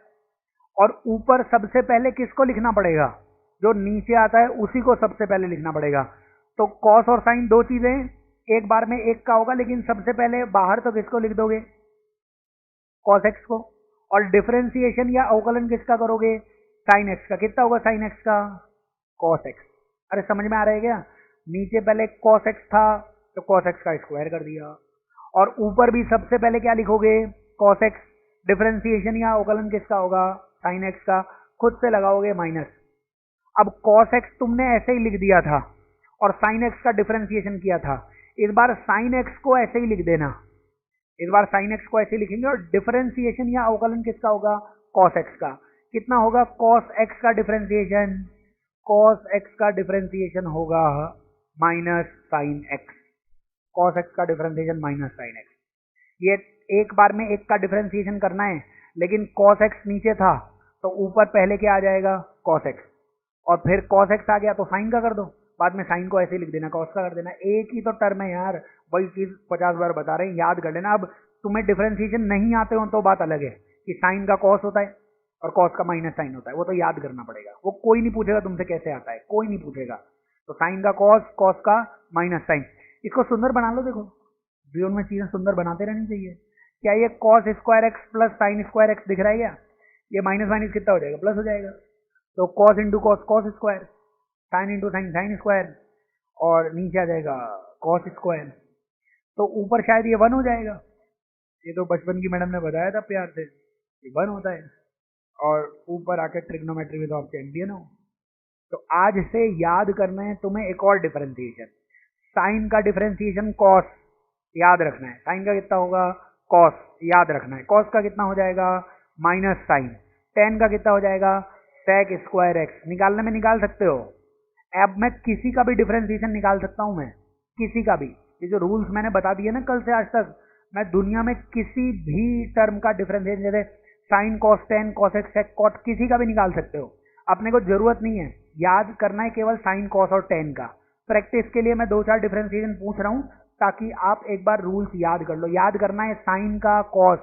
और ऊपर सबसे पहले किसको लिखना पड़ेगा? जो नीचे आता है उसी को सबसे पहले लिखना पड़ेगा। तो कॉस और साइन दो चीजें एक बार में एक का होगा, लेकिन सबसे पहले बाहर तो किसको लिख दोगे? कॉस एक्स को। और डिफरेंशिएशन या अवकलन किसका करोगे? साइन एक्स का। कितना होगा साइन एक्स का? Cos x. अरे समझ में आ रहा है क्या? नीचे पहले कॉस एक्स था तो कॉस एक्स का स्क्वायर कर दिया, और ऊपर भी सबसे पहले क्या लिखोगे? Cos x. डिफरेंशिएशन या अवकलन किसका होगा? साइन एक्स का। खुद से लगाओगे माइनस। अब कॉस एक्स तुमने ऐसे ही लिख दिया था और साइन एक्स का डिफरेंशिएशन किया था, इस बार साइन एक्स को ऐसे ही लिख देना, इस बार साइन एक्स को ऐसे ही लिखेंगे, और डिफरेंशिएशन या अवकलन किसका होगा? कॉस एक्स का। कितना होगा कॉस एक्स का डिफरेंशिएशन? कॉस एक्स का डिफरेंशिएशन होगा minus sine x. Cos x का डिफरेंशिएशन माइनस साइन एक्स। ये एक बार में एक का डिफरेंशिएशन करना है, लेकिन कॉस एक्स नीचे था तो ऊपर पहले क्या आ जाएगा? कॉस एक्स, और फिर कॉस एक्स आ गया तो साइन का कर दो, बाद में साइन को ऐसे लिख देना, कॉस का कर देना। एक ही तो टर्म है यार, वही चीज 50 बार बता रहे हैं, याद कर लेना। अब तुम्हें डिफरेंशिएशन नहीं आते हो तो बात अलग है कि साइन का कॉस होता है और कॉस का माइनस साइन होता है, वो तो याद करना पड़ेगा। वो कोई नहीं पूछेगा तुमसे कैसे आता है, कोई नहीं पूछेगा। तो साइन का कॉस, कॉस का माइनस साइन। इसको सुंदर बना लो। देखो जीवन में चीजें सुंदर बनाते रहनी चाहिए। क्या ये cos square x plus sine square x दिख रहा है क्या? ये माइनस माइनस कितना हो जाएगा? प्लस हो जाएगा। तो cos into cos cos square, sine into sine sine square, और नीचे आ जाएगा कॉस स्क्वायर। तो ऊपर शायद ये 1 हो जाएगा। ये तो बचपन की मैडम ने बताया था प्यार से, ये 1 होता है। और ऊपर आके ट्रिग्नोमेट्री में तो आप चैंपियन हो। तो आज से याद करना है तुम्हें एक और डिफरेंशिएशन। साइन का डिफरेंशिएशन कॉस, याद रखना है। साइन का कितना होगा? कॉस, याद रखना है। कॉस का कितना हो जाएगा? Minus sign. टेन का कितना हो जाएगा? Sec square x. निकालने में निकाल सकते हो। अब मैं किसी का भी डिफरेंशिएशन निकाल सकता हूं, मैं किसी का भी। ये जो रूल्स मैंने बता दिए ना कल से आज तक, मैं दुनिया में किसी भी टर्म का डिफरेंशिएशन, जैसे sine cos tan cos x sec cot, किसी का भी निकाल सकते हो। अपने को जरूरत नहीं है, याद करना है केवल साइन कॉस और टेन का। प्रैक्टिस के लिए मैं 2-4 डिफरेंशिएशन पूछ रहा हूं ताकि आप एक बार रूल्स याद कर लो। याद करना है साइन का कॉस।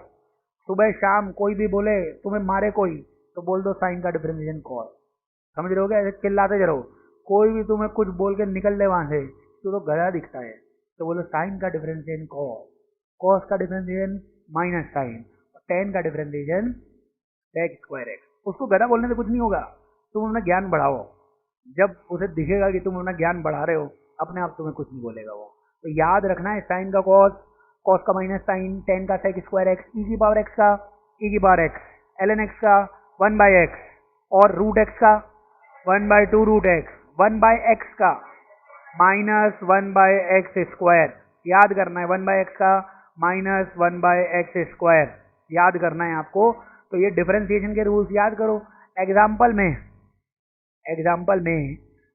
सुबह शाम कोई भी बोले, तुम्हें मारे कोई, तो बोल दो साइन का डिफरेंशिएशन कॉस। समझ रहे हो क्या? ऐसे चिल्लाते रहो। कोई भी तुम्हें कुछ बोल के निकल ले वहां से, तो गधा दिखता है, तो बोलो साइन का डिफरेंशिएशन कॉस, कॉस का डिफरेंशिएशन माइनस साइन, टेन का डिफरेंशिएशन सेक स्क्वायर एक्स। उसको गधा बोलने से कुछ नहीं होगा, तुम अपना ज्ञान बढ़ाओ। जब उसे दिखेगा कि तुम अपना ज्ञान बढ़ा रहे हो, अपने आप तुम्हें कुछ नहीं बोलेगा वो। तो याद रखना है साइन का कॉस, कॉस का माइनस साइन, टेन का सेक स्क्वायर एक्स, ई की पावर एक्स का ई की पावर एक्स, ln एक्स का 1/x, और रूट एक्स का 1/2 रूट एक्स, 1/x का माइनस 1/x स्क्वायर। याद करना है 1/x का माइनस 1/x स्क्वायर, याद करना है आपको। तो ये डिफरेंशिएशन के रूल्स याद करो। एग्जाम्पल में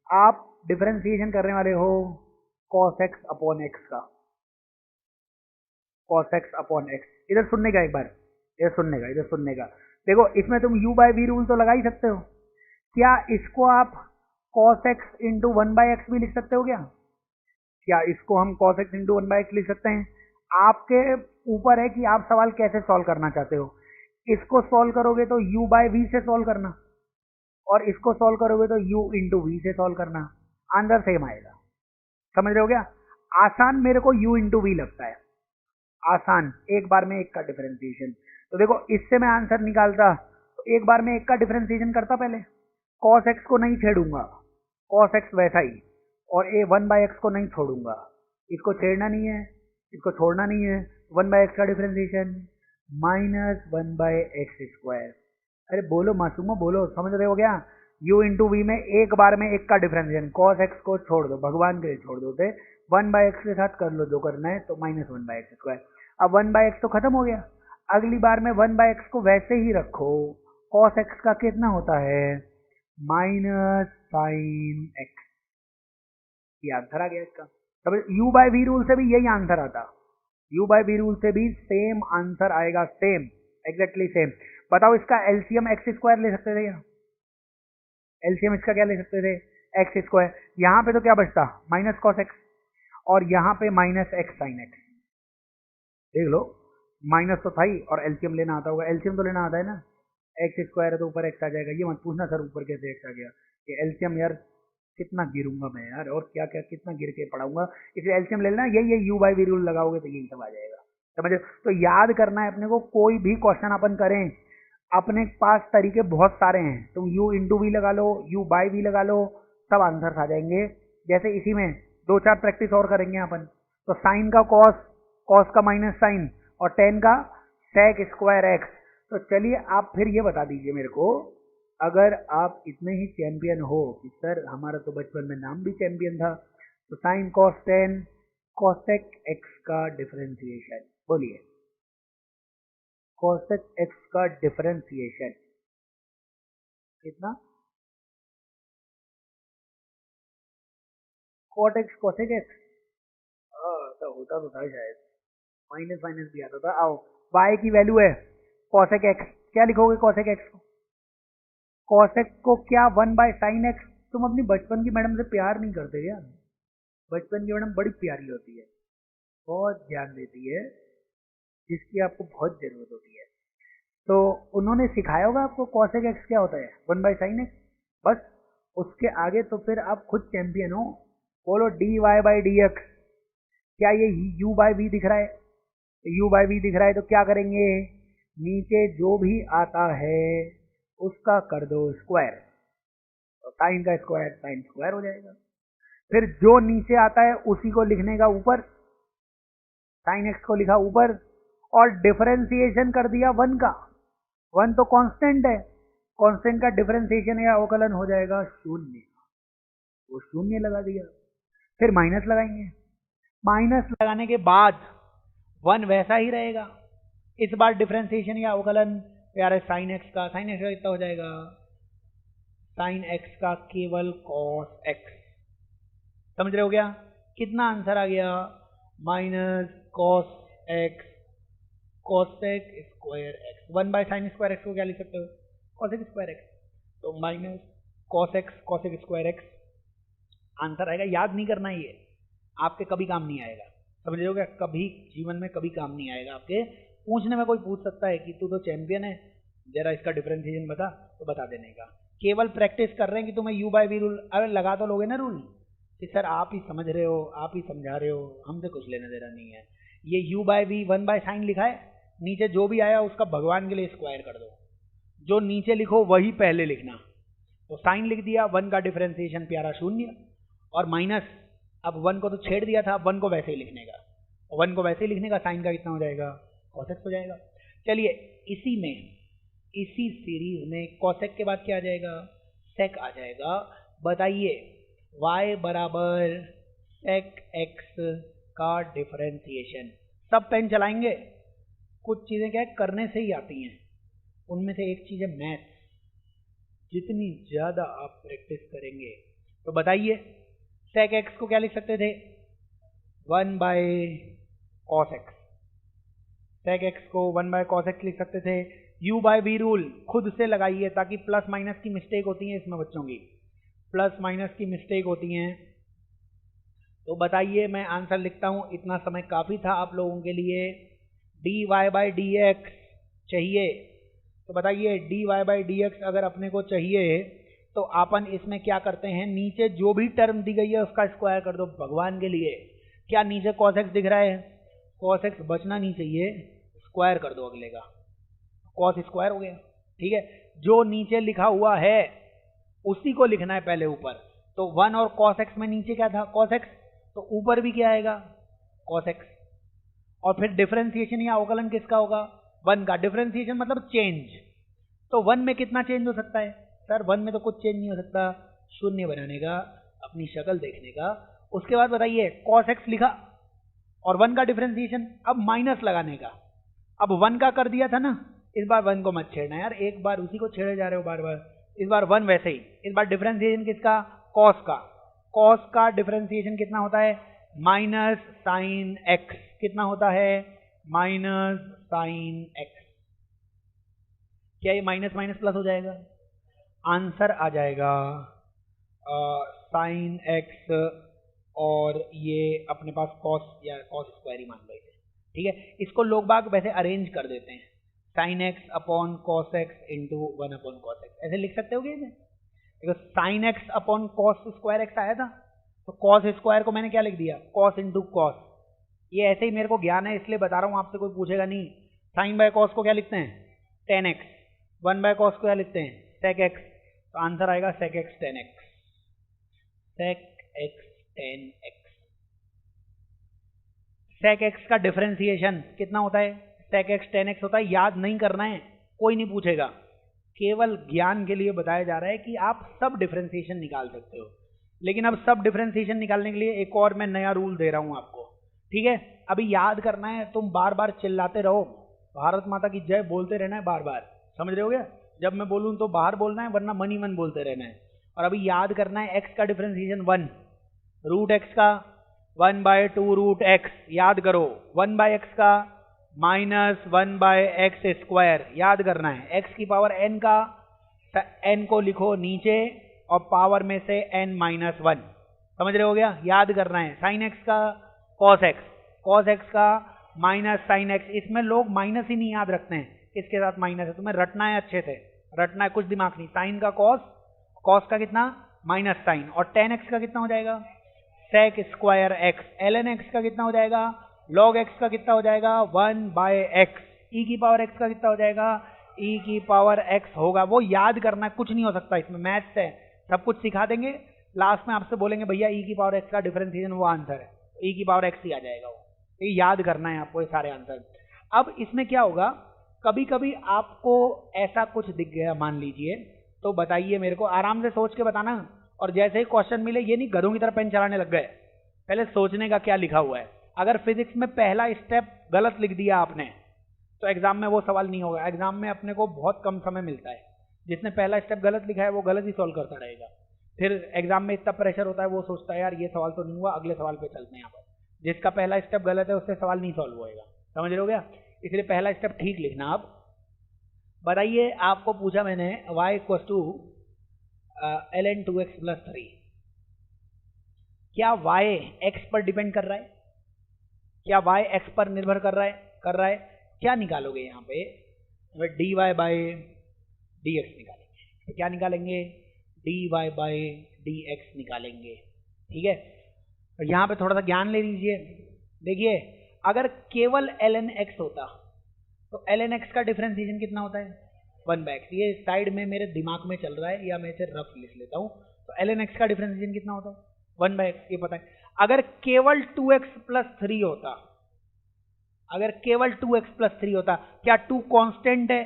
आप डिफरेंशिएशन करने वाले हो cos x अपॉन x का, cos x अपॉन x। इधर सुनने का, एक बार इधर सुनने का। देखो इसमें तुम u/v रूल तो लगा ही सकते हो। क्या इसको आप cos x इंटू 1/x भी लिख सकते हो क्या? क्या इसको हम cos x इंटू 1/x लिख सकते हैं? आपके ऊपर है कि आप सवाल कैसे सॉल्व करना चाहते हो। इसको सॉल्व करोगे तो u/v से सॉल्व करना, और इसको सॉल्व करोगे तो u इंटू v से सॉल्व करना, आंसर सेम आएगा। समझ रहे हो क्या? आसान मेरे को u इंटू v लगता है, आसान। एक बार में एक का डिफरेंशिएशन। तो देखो इससे मैं आंसर निकालता तो एक बार में एक का डिफरेंशिएशन करता। पहले cos x को नहीं छेड़ूंगा, cos x वैसा ही, और ये 1/x को नहीं छोड़ूंगा, इसको छेड़ना नहीं है, इसको छोड़ना नहीं है, 1/x का डिफरेंशिएशन -1/x²। अरे बोलो मासूमो बोलो, समझ रहे हो क्या? u इंटू वी में एक बार में एक का डिफरेंशिएशन, cos x को छोड़ दो, भगवान के लिए छोड़ दो, 1/x के साथ कर लो जो करना है, तो -1/x²। अब 1/x तो खत्म हो गया, अगली बार में 1/x को वैसे ही रखो, cos x का कितना होता है -sin x। ये आंसर आ गया इसका। तब u/v रूल से भी यही आंसर आता, u/v रूल से भी सेम आंसर आएगा, सेम एग्जैक्टली सेम। बताओ इसका एलसीएम x² ले सकते थे क्या? एलसीएम इसका क्या ले सकते थे? x²। यहाँ पे तो क्या बचता -cos x, और यहाँ पे -x sin x। देख लो, माइनस तो था ही, और एलसीएम लेना आता होगा, एलसीएम तो लेना आता है ना, x² है तो ऊपर x आ जाएगा। ये मत पूछना सर ऊपर कैसे x आ गया, ये एलसीएम यार कितना गिरूंगा मैं यार, और क्या क्या कितना गिर के पढ़ाऊंगा, इसलिए एलसीएम ले लेना, यही u/v रूल लगाओगे तो यही सब आ जाएगा, समझे? तो याद करना है अपने को, कोई भी क्वेश्चन अपन करें, अपने पास तरीके बहुत सारे हैं, तुम u इंटू वी लगा लो, u/v लगा लो, सब आंसर आ जाएंगे। जैसे इसी में 2-4 प्रैक्टिस और करेंगे अपन, तो साइन का कॉस का माइनस साइन, और tan का sec²x। तो चलिए आप फिर ये बता दीजिए मेरे को, अगर आप इतने ही चैंपियन हो कि सर हमारा तो बचपन में नाम भी चैंपियन था, तो sine cos tan cosec x का डिफरेंशिएशन बोलिए, cosec x का डिफरेंशिएशन कितना? cot x cosec x तो होता तो था शायद, माइनस भी आता था। आओ, y की वैल्यू है cosec x, क्या लिखोगे cosec x को? cosec को क्या 1/sin x। तुम अपनी बचपन की मैडम से प्यार नहीं करते क्या? बचपन की मैडम बड़ी प्यारी होती है, बहुत ध्यान देती है, जिसकी आपको बहुत जरूरत होती है। तो उन्होंने सिखाया होगा आपको cosec x क्या होता है, 1/sin x। बस उसके आगे तो फिर आप खुद चैंपियन हो। बोलो dy/dx, क्या ये u/v दिख रहा है? u/v दिख रहा है तो क्या करेंगे, नीचे जो भी आता है उसका कर दो स्क्वायर, तो साइन का स्क्वायर साइन स्क्वायर हो जाएगा। फिर जो नीचे आता है उसी को लिखने का ऊपर, साइन एक्स को लिखा ऊपर, और डिफरेंशिएशन कर दिया 1 का। 1 तो कांस्टेंट है, कांस्टेंट का डिफरेंशिएशन या अवकलन हो जाएगा 0, वो 0 लगा दिया। फिर माइनस लगाएंगे, माइनस लगाने के बाद 1 वैसा ही रहेगा, इस बार डिफरेंशिएशन या अवकलन यार साइन एक्स का, साइन एक्स का कितना हो जाएगा, साइन एक्स का केवल कॉस एक्स। समझ रहे हो क्या? कितना आंसर आ गया, -cos x cosec square x। 1/sin² x को क्या लिख सकते हो, cosec स्क्वायर x, तो -cos x cosec square x answer आएगा। याद नहीं करना, ये आपके कभी काम नहीं आएगा, समझ रहे हो क्या? कभी जीवन में कभी काम नहीं आएगा आपके। पूछने में कोई पूछ सकता है कि तू तो चैंपियन है, जरा इसका डिफरेंशिएशन बता, तो बता देने का। केवल प्रैक्टिस कर रहे हैं कि तुम्हें u/v रूल, अरे लगा तो लोगे ना रूल कि सर आप ही समझ रहे हो, आप ही समझा रहे हो, हमसे कुछ लेना देना नहीं है। ये u/v 1/sin लिखा है, नीचे जो भी आया उसका भगवान के लिए स्क्वायर कर दो, जो नीचे लिखो वही पहले लिखना। तो साइन लिख दिया, 1 का डिफरेंशिएशन प्यारा 0, और माइनस, अब 1 को तो छेड़ दिया था, 1 को वैसे ही लिखने का, 1 को वैसे ही लिखने का, साइन का कितना हो जाएगा, cos x हो जाएगा। चलिए इसी में, इसी सीरीज में cosec के बाद क्या आ जाएगा, sec आ जाएगा। बताइए y बराबर sec x का डिफरेंशिएशन। सब पेन चलाएंगे, कुछ चीजें क्या है करने से ही आती हैं, उनमें से एक चीज है मैथ। जितनी ज्यादा आप प्रैक्टिस करेंगे, तो बताइए sec x को क्या लिख सकते थे, 1/cos x। sec x को 1/cos x लिख सकते थे। u/v रूल खुद से लगाइए, ताकि प्लस माइनस की मिस्टेक होती है इसमें बच्चों की, प्लस माइनस की मिस्टेक होती हैं। तो बताइए, मैं आंसर लिखता हूं, इतना समय काफी था आप लोगों के लिए। dy/dx चाहिए, तो बताइए dy/dx अगर अपने को चाहिए तो अपन इसमें क्या करते हैं, नीचे जो भी टर्म दी गई है उसका स्क्वायर कर दो भगवान के लिए। क्या नीचे cos x दिख रहा है, cos x बचना नहीं चाहिए, स्क्वायर कर दो अगले का, cos स्क्वायर हो गया। ठीक है, जो नीचे लिखा हुआ है उसी को लिखना है पहले ऊपर, तो 1 और cos x में नीचे क्या था cos x, तो ऊपर भी क्या आएगा cos x। और फिर डिफरेंशिएशन या अवकलन किसका होगा 1 का। डिफरेंशिएशन मतलब चेंज, तो 1 में कितना चेंज हो सकता है सर, 1 में तो कुछ चेंज नहीं हो सकता, शून्य बनाने का, अपनी शक्ल देखने का। उसके बाद बताइए cos x लिखा और 1 का डिफरेंशिएशन, अब माइनस लगाने का। अब 1 का कर दिया था ना, इस बार 1 को मत छेड़ना यार, एक बार उसी को छेड़े जा रहे हो बार बार। इस बार 1 वैसे ही, इस बार डिफरेंशिएशन किसका cos का। cos का डिफरेंशिएशन कितना होता है माइनस साइन x, कितना होता है माइनस साइन x। क्या ये माइनस माइनस प्लस हो जाएगा, आंसर आ जाएगा साइन x, और ये अपने पास cos या cos स्क्वायर ही मान लो इसे, ठीक है। इसको लोग बाग वैसे अरेंज कर देते हैं, sine x upon cos x into 1 upon cos x, ऐसे लिख सकते हो क्या इसे। देखो sine x upon cos square x आया था, तो cos स्क्वायर को मैंने क्या लिख दिया cos इंटू cos। ये ऐसे ही मेरे को ज्ञान है इसलिए बता रहा हूँ, आपसे कोई पूछेगा नहीं। साइन बाय cos को क्या लिखते हैं tan x, 1 बाय cos को क्या लिखते हैं sec x, तो आंसर आएगा sec x tan x, sec x tan x। sec x का डिफरेंशिएशन कितना होता है sec x tan x होता है, याद नहीं करना है, कोई नहीं पूछेगा, केवल ज्ञान के लिए बताया जा रहा है कि आप सब डिफरेंशिएशन निकाल सकते हो। लेकिन अब सब डिफरेंशिएशन निकालने के लिए एक और मैं नया रूल दे रहा हूं आपको, ठीक है। अभी याद करना है, तुम बार बार चिल्लाते रहो भारत माता की जय बोलते रहना है बार बार, समझ रहे हो क्या। जब मैं बोलूं तो बाहर बोलना है, वरना मन ही मन बोलते रहना है। और अभी याद करना है x का डिफरेंशिएशन 1, रूट x का 1 बाय 2 रूट x, याद करो 1 बाय x का माइनस 1 बाय एक्स स्क्वायर, याद करना है। x की पावर n का n को लिखो नीचे और पावर में से n माइनस 1, समझ रहे हो गया, याद करना है। साइन x का cos x का माइनस साइन x, इसमें लोग माइनस ही नहीं याद रखते हैं, इसके साथ माइनस है, तुम्हें रटना है, अच्छे से रटना है, कुछ दिमाग नहीं। साइन का cos का कितना माइनस साइन, और tan x का कितना हो जाएगा sec square x, ln x का कितना हो जाएगा log x का कितना हो जाएगा 1 बाय x, e की पावर x का कितना हो जाएगा e की पावर x होगा। वो याद करना है, कुछ नहीं हो सकता इसमें, मैथ्स है, सब कुछ सिखा देंगे। लास्ट में आपसे बोलेंगे भैया e की पावर x का डिफरेंशिएशन वो आंसर है, e की पावर x ही आ जाएगा वो, ये याद करना है आपको ये सारे आंसर। अब इसमें क्या होगा, कभी कभी आपको ऐसा कुछ दिख गया मान लीजिए, तो बताइए मेरे को, आराम से सोच के बताना, और जैसे ही क्वेश्चन मिले ये नहीं गधों की तरह पेन चलाने लग गए, पहले सोचने का क्या लिखा हुआ है। अगर फिजिक्स में पहला स्टेप गलत लिख दिया आपने तो एग्जाम में वो सवाल नहीं होगा। एग्जाम में अपने को बहुत कम समय मिलता है, जिसने पहला स्टेप गलत लिखा है वो गलत ही सॉल्व करता रहेगा। फिर एग्जाम में इतना प्रेशर होता है, वो सोचता है यार ये सवाल तो नहीं हुआ, अगले सवाल पे चलते हैं। यहाँ पर जिसका पहला स्टेप गलत है उससे सवाल नहीं सॉल्व होएगा, समझ रहे हो क्या। इसलिए पहला स्टेप ठीक लिखना। आप बताइए, आपको पूछा मैंने y equal to ln 2x प्लस 3, क्या y x पर डिपेंड कर रहा है, क्या y x पर निर्भर कर रहा है। क्या निकालोगे यहाँ पे, dy बाय dx निकालेंगे, तो क्या निकालेंगे dy बाय dx निकालेंगे, ठीक है। तो यहाँ पे थोड़ा सा ज्ञान ले लीजिए। देखिए अगर केवल ln x होता तो ln x का डिफरेंशिएशन कितना होता है 1 बाय x, ये साइड में मेरे दिमाग में चल रहा है या मैं इसे रफ लिख लेता हूँ। तो ln x का डिफरेंशिएशन कितना होता है 1 बाय x, ये पता है। अगर केवल 2x प्लस 3 होता, अगर केवल 2x प्लस 3 होता, क्या 2 कांस्टेंट है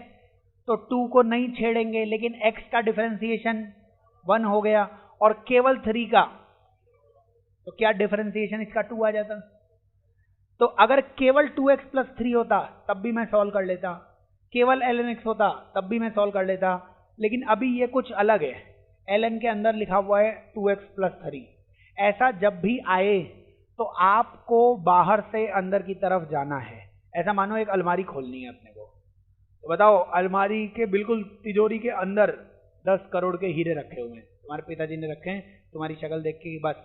तो 2 को नहीं छेड़ेंगे, लेकिन x का डिफरेंशिएशन 1 हो गया, और केवल 3 का, तो क्या डिफरेंशिएशन इसका 2 आ जाता। तो अगर केवल 2x प्लस 3 होता तब भी मैं सॉल्व कर लेता, केवल ln x होता तब भी मैं सॉल्व कर लेता, लेकिन अभी ये कुछ अलग है। ln के अंदर लिखा हुआ है 2x प्लस 3। ऐसा जब भी आए तो आपको बाहर से अंदर की तरफ जाना है। ऐसा मानो एक अलमारी खोलनी है अपने को, तो बताओ अलमारी के बिल्कुल तिजोरी के अंदर 10 करोड़ के हीरे रखे हुए हैं, तुम्हारे पिताजी ने रखे हैं, तुम्हारी शक्ल देख के बस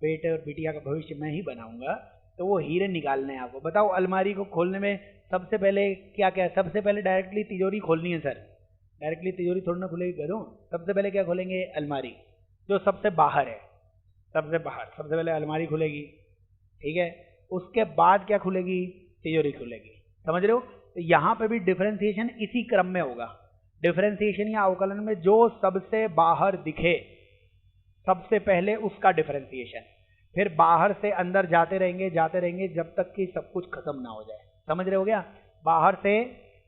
बेटे और बिटिया का भविष्य मैं ही बनाऊंगा, तो वो हीरे निकालने हैं आपको। बताओ अलमारी को खोलने में सबसे पहले क्या क्या, सबसे पहले डायरेक्टली तिजोरी खोलनी है सर, डायरेक्टली तिजोरी थोड़ी ना खुलेगी घरों। सबसे पहले क्या खोलेंगे, अलमारी जो सबसे बाहर है, सबसे पहले अलमारी खुलेगी, ठीक है। उसके बाद क्या खुलेगी, तिजोरी खुलेगी, समझ रहे हो। तो यहाँ पे भी डिफरेंशिएशन इसी क्रम में होगा। डिफरेंशिएशन या अवकलन में जो सबसे बाहर दिखे सबसे पहले उसका डिफरेंशिएशन, फिर बाहर से अंदर जाते रहेंगे जब तक कि सब कुछ खत्म ना हो जाए। समझ रहे हो क्या? बाहर से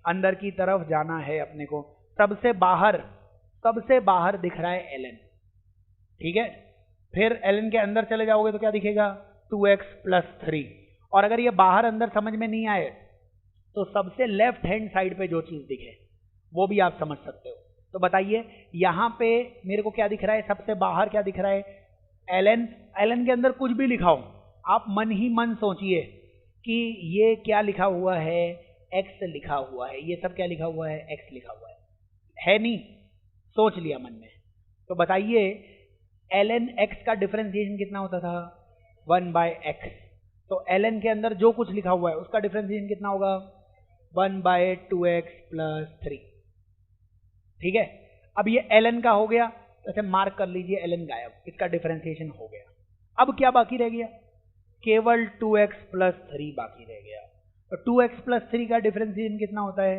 अंदर की तरफ जाना है अपने को। सबसे बाहर दिख रहा है ln, ठीक है। फिर ln के अंदर चले जाओगे तो क्या दिखेगा? 2x + 3। और अगर ये बाहर अंदर समझ में नहीं आए तो सबसे लेफ्ट हैंड साइड पे जो चीज दिखे वो भी आप समझ सकते हो। तो बताइए यहां पे मेरे को क्या दिख रहा है? सबसे बाहर क्या दिख रहा है? ln के अंदर कुछ भी लिखा हो, आप मन ही मन सोचिए कि ये क्या लिखा हुआ है? x लिखा हुआ है। ये सब क्या लिखा हुआ है? x लिखा हुआ है नहीं? सोच लिया मन में। तो बताइए ln x का डिफरेंशिएशन कितना होता था? 1/x। तो ln के अंदर जो कुछ लिखा हुआ है उसका डिफरेंशिएशन कितना होगा? 1/2x + 3। ठीक है। अब ये ln का हो गया, तो ऐसे मार्क कर लीजिए ln गायब, इसका डिफरेंशिएशन हो गया। अब क्या बाकी रह गया? केवल 2x + 3 बाकी रह गया। तो 2x + 3 का डिफरेंशिएशन कितना होता है?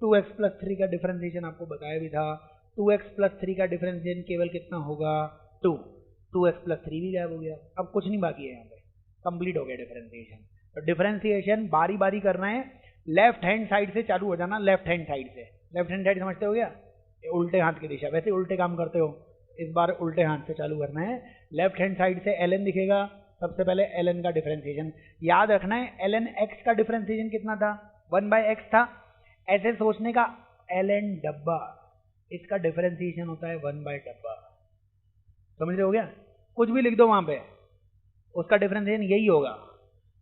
2x + 3 का डिफरेंशिएशन आपको बताया भी था। 2x + 3 का डिफरेंशिएशन केवल कितना होगा? 2। 2x + 3 भी गायब हो गया। अब कुछ नहीं बाकी है, यहाँ पे कंप्लीट हो गया डिफरेंशिएशन। तो डिफरेंशिएशन बारी बारी करना है, लेफ्ट हैंड साइड से चालू हो जाना। लेफ्ट हैंड साइड से, लेफ्ट हैंड साइड समझते हो क्या? उल्टे हाथ की दिशा, वैसे उल्टे काम करते हो, इस बार उल्टे हाथ से चालू करना है। लेफ्ट हैंड साइड से ln दिखेगा, सबसे पहले ln का डिफरेंशिएशन याद रखना है। ln x का डिफरेंशिएशन कितना था? 1/x था। ऐसे सोचने का, ln डब्बा, इसका डिफरेंशिएशन होता है 1/डब्बा। समझ रहे हो क्या? कुछ भी लिख दो वहां पे, उसका डिफरेंशिएशन यही होगा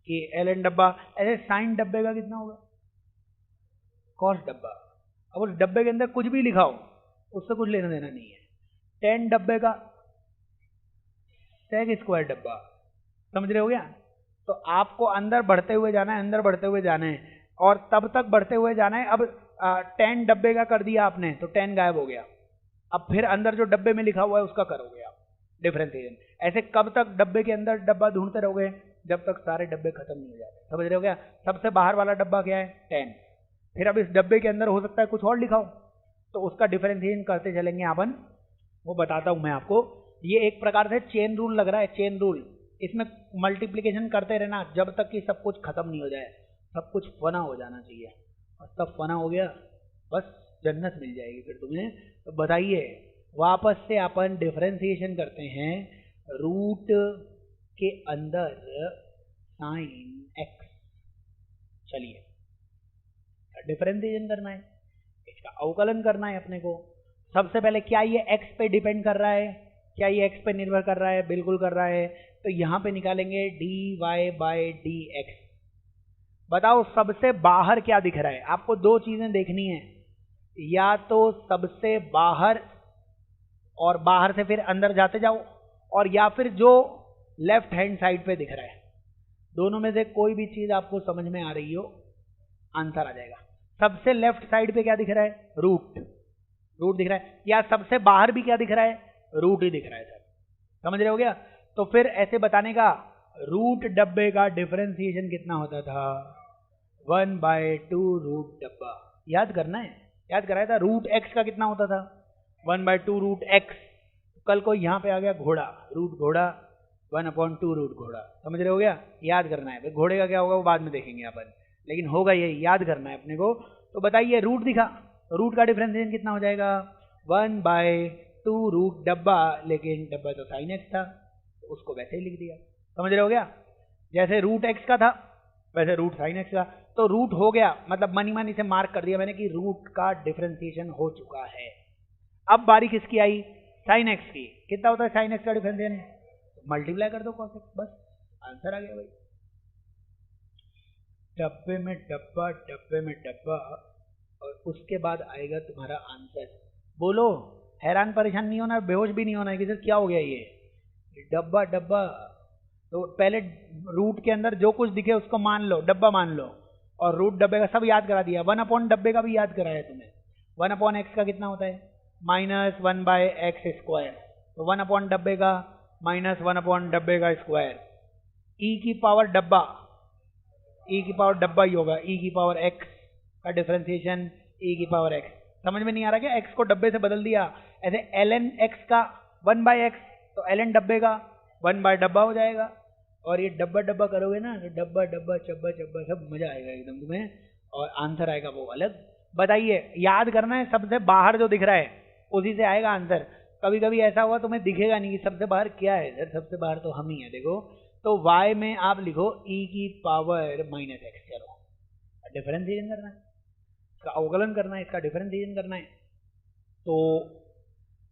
कि ln डब्बा। ऐसे साइन डब्बे का कितना होगा? कॉस डब्बा। अब उस डब्बे के अंदर कुछ भी लिखा हो, उससे कुछ लेना देना नहीं है। 10 डब्बे का सेक स्क्वायर डब्बा। समझ रहे हो क्या? तो आपको अंदर बढ़ते हुए जाना है, अंदर बढ़ते हुए जाना है, और तब तक बढ़ते हुए जाना है। अब 10 डब्बे का कर दिया आपने तो 10 गायब हो गया। अब फिर अंदर जो डब्बे में लिखा हुआ है उसका करोगे आप डिफरेंशिएशन। ऐसे कब तक डब्बे के अंदर डब्बा ढूंढते रहोगे? जब तक सारे डब्बे खत्म नहीं हो जाते। समझ रहे हो क्या? सबसे बाहर वाला डब्बा क्या है? 10। फिर अब इस डब्बे के अंदर हो सकता है कुछ और लिखा हो, तो उसका डिफरेंशिएशन करते चलेंगे अपन। वो बताता हूं मैं आपको। ये एक प्रकार से चेन रूल लग रहा है, चेन रूल। इसमें मल्टीप्लिकेशन करते रहना जब तक कि सब कुछ खत्म नहीं हो जाए। सब कुछ फना हो जाना चाहिए, और सब फना हो गया बस जन्नत मिल जाएगी फिर तुम्हें। तो बताइए, वापस से अपन डिफरेंशिएशन करते हैं। रूट के अंदर साइन x, चलिए डिफरेंशिएशन करना है, इसका अवकलन करना है अपने को। सबसे पहले क्या ये x पे डिपेंड कर रहा है? क्या ये x पे निर्भर कर रहा है? बिल्कुल कर रहा है। तो यहां पे निकालेंगे dy/dx। बताओ सबसे बाहर क्या दिख रहा है? आपको दो चीजें देखनी है, या तो सबसे बाहर और बाहर से फिर अंदर जाते जाओ, और या फिर जो लेफ्ट हैंड साइड पे दिख रहा है। दोनों में से कोई भी चीज आपको समझ में आ रही हो, आंसर आ जाएगा। सबसे लेफ्ट साइड पे क्या दिख रहा है? रूट। रूट दिख रहा है। या सबसे बाहर भी क्या दिख रहा है? रूट ही दिख रहा है सर। समझ रहे हो क्या? तो फिर ऐसे बताने का, रूट डब्बे का डिफरेंशिएशन कितना होता था? 1/2 रूट डब्बा। याद करना है, याद कराया था। रूट x का कितना होता था? 1/2 रूट x। कल को यहां पे आ गया घोड़ा, रूट घोड़ा 1/2 रूट घोड़ा। समझ रहे हो क्या? याद करना है। घोड़े का क्या होगा वो बाद में देखेंगे अपन, लेकिन होगा यही, याद करना है अपने को। तो बताइए, रूट दिखा, तो रूट का डिफरेंशिएशन कितना हो जाएगा? 1/2 रूट डब्बा, लेकिन डब्बा तो साइन x था, तो उसको वैसे ही लिख दिया। समझ रहे हो क्या? जैसे रूट x का था वैसे रूट साइन x का। तो रूट हो गया, मतलब मनी मनी से मार्क कर दिया मैंने कि रूट का डिफरेंशिएशन हो चुका है। अब बारी किसकी आई? साइन x की। कितना होता है साइन x का डिफरेंशिएशन? मल्टीप्लाई कर दो cos x, बस आंसर आ गया भाई। डब्बे में डब्बा, डब्बे में डब्बा, और उसके बाद आएगा तुम्हारा आंसर। बोलो, हैरान परेशान नहीं होना, बेहोश भी नहीं होना है कि सर क्या हो गया ये डब्बा डब्बा। तो पहले रूट के अंदर जो कुछ दिखे उसको मान लो, डब्बा मान लो, और रूट डब्बे का सब याद करा दिया। 1/, डब्बे का भी याद कराया तुम्हें। 1/x का कितना होता है? -1/x²। तो 1/, डब्बे का -1/, डब्बे का स्क्वायर। ई की पावर डब्बा, ई की पावर डब्बा ही होगा। ई की पावर x का डिफरेंशिएशन ई की पावर x। समझ में नहीं आ रहा क्या? x को डब्बे से बदल दिया। ऐसे ln x का 1/x, तो ln डब्बे का 1 बाय डब्बा हो जाएगा। और ये डब्बा डब्बा करोगे ना तो डब्बा डब्बा चब्बा चब्बा सब मजा आएगा एकदम तुम्हें, और आंसर आएगा वो अलग। बताइए, याद करना है सबसे बाहर जो दिख रहा है उसी से आएगा आंसर। कभी कभी ऐसा हुआ तुम्हें दिखेगा नहीं कि सबसे बाहर क्या है सर, सबसे बाहर तो हम ही है। देखो तो y में आप लिखो e की पावर -x, चलो डिफरेंशिएशन करना है, इसका अवकलन करना है, इसका डिफरेंशिएशन करना है। तो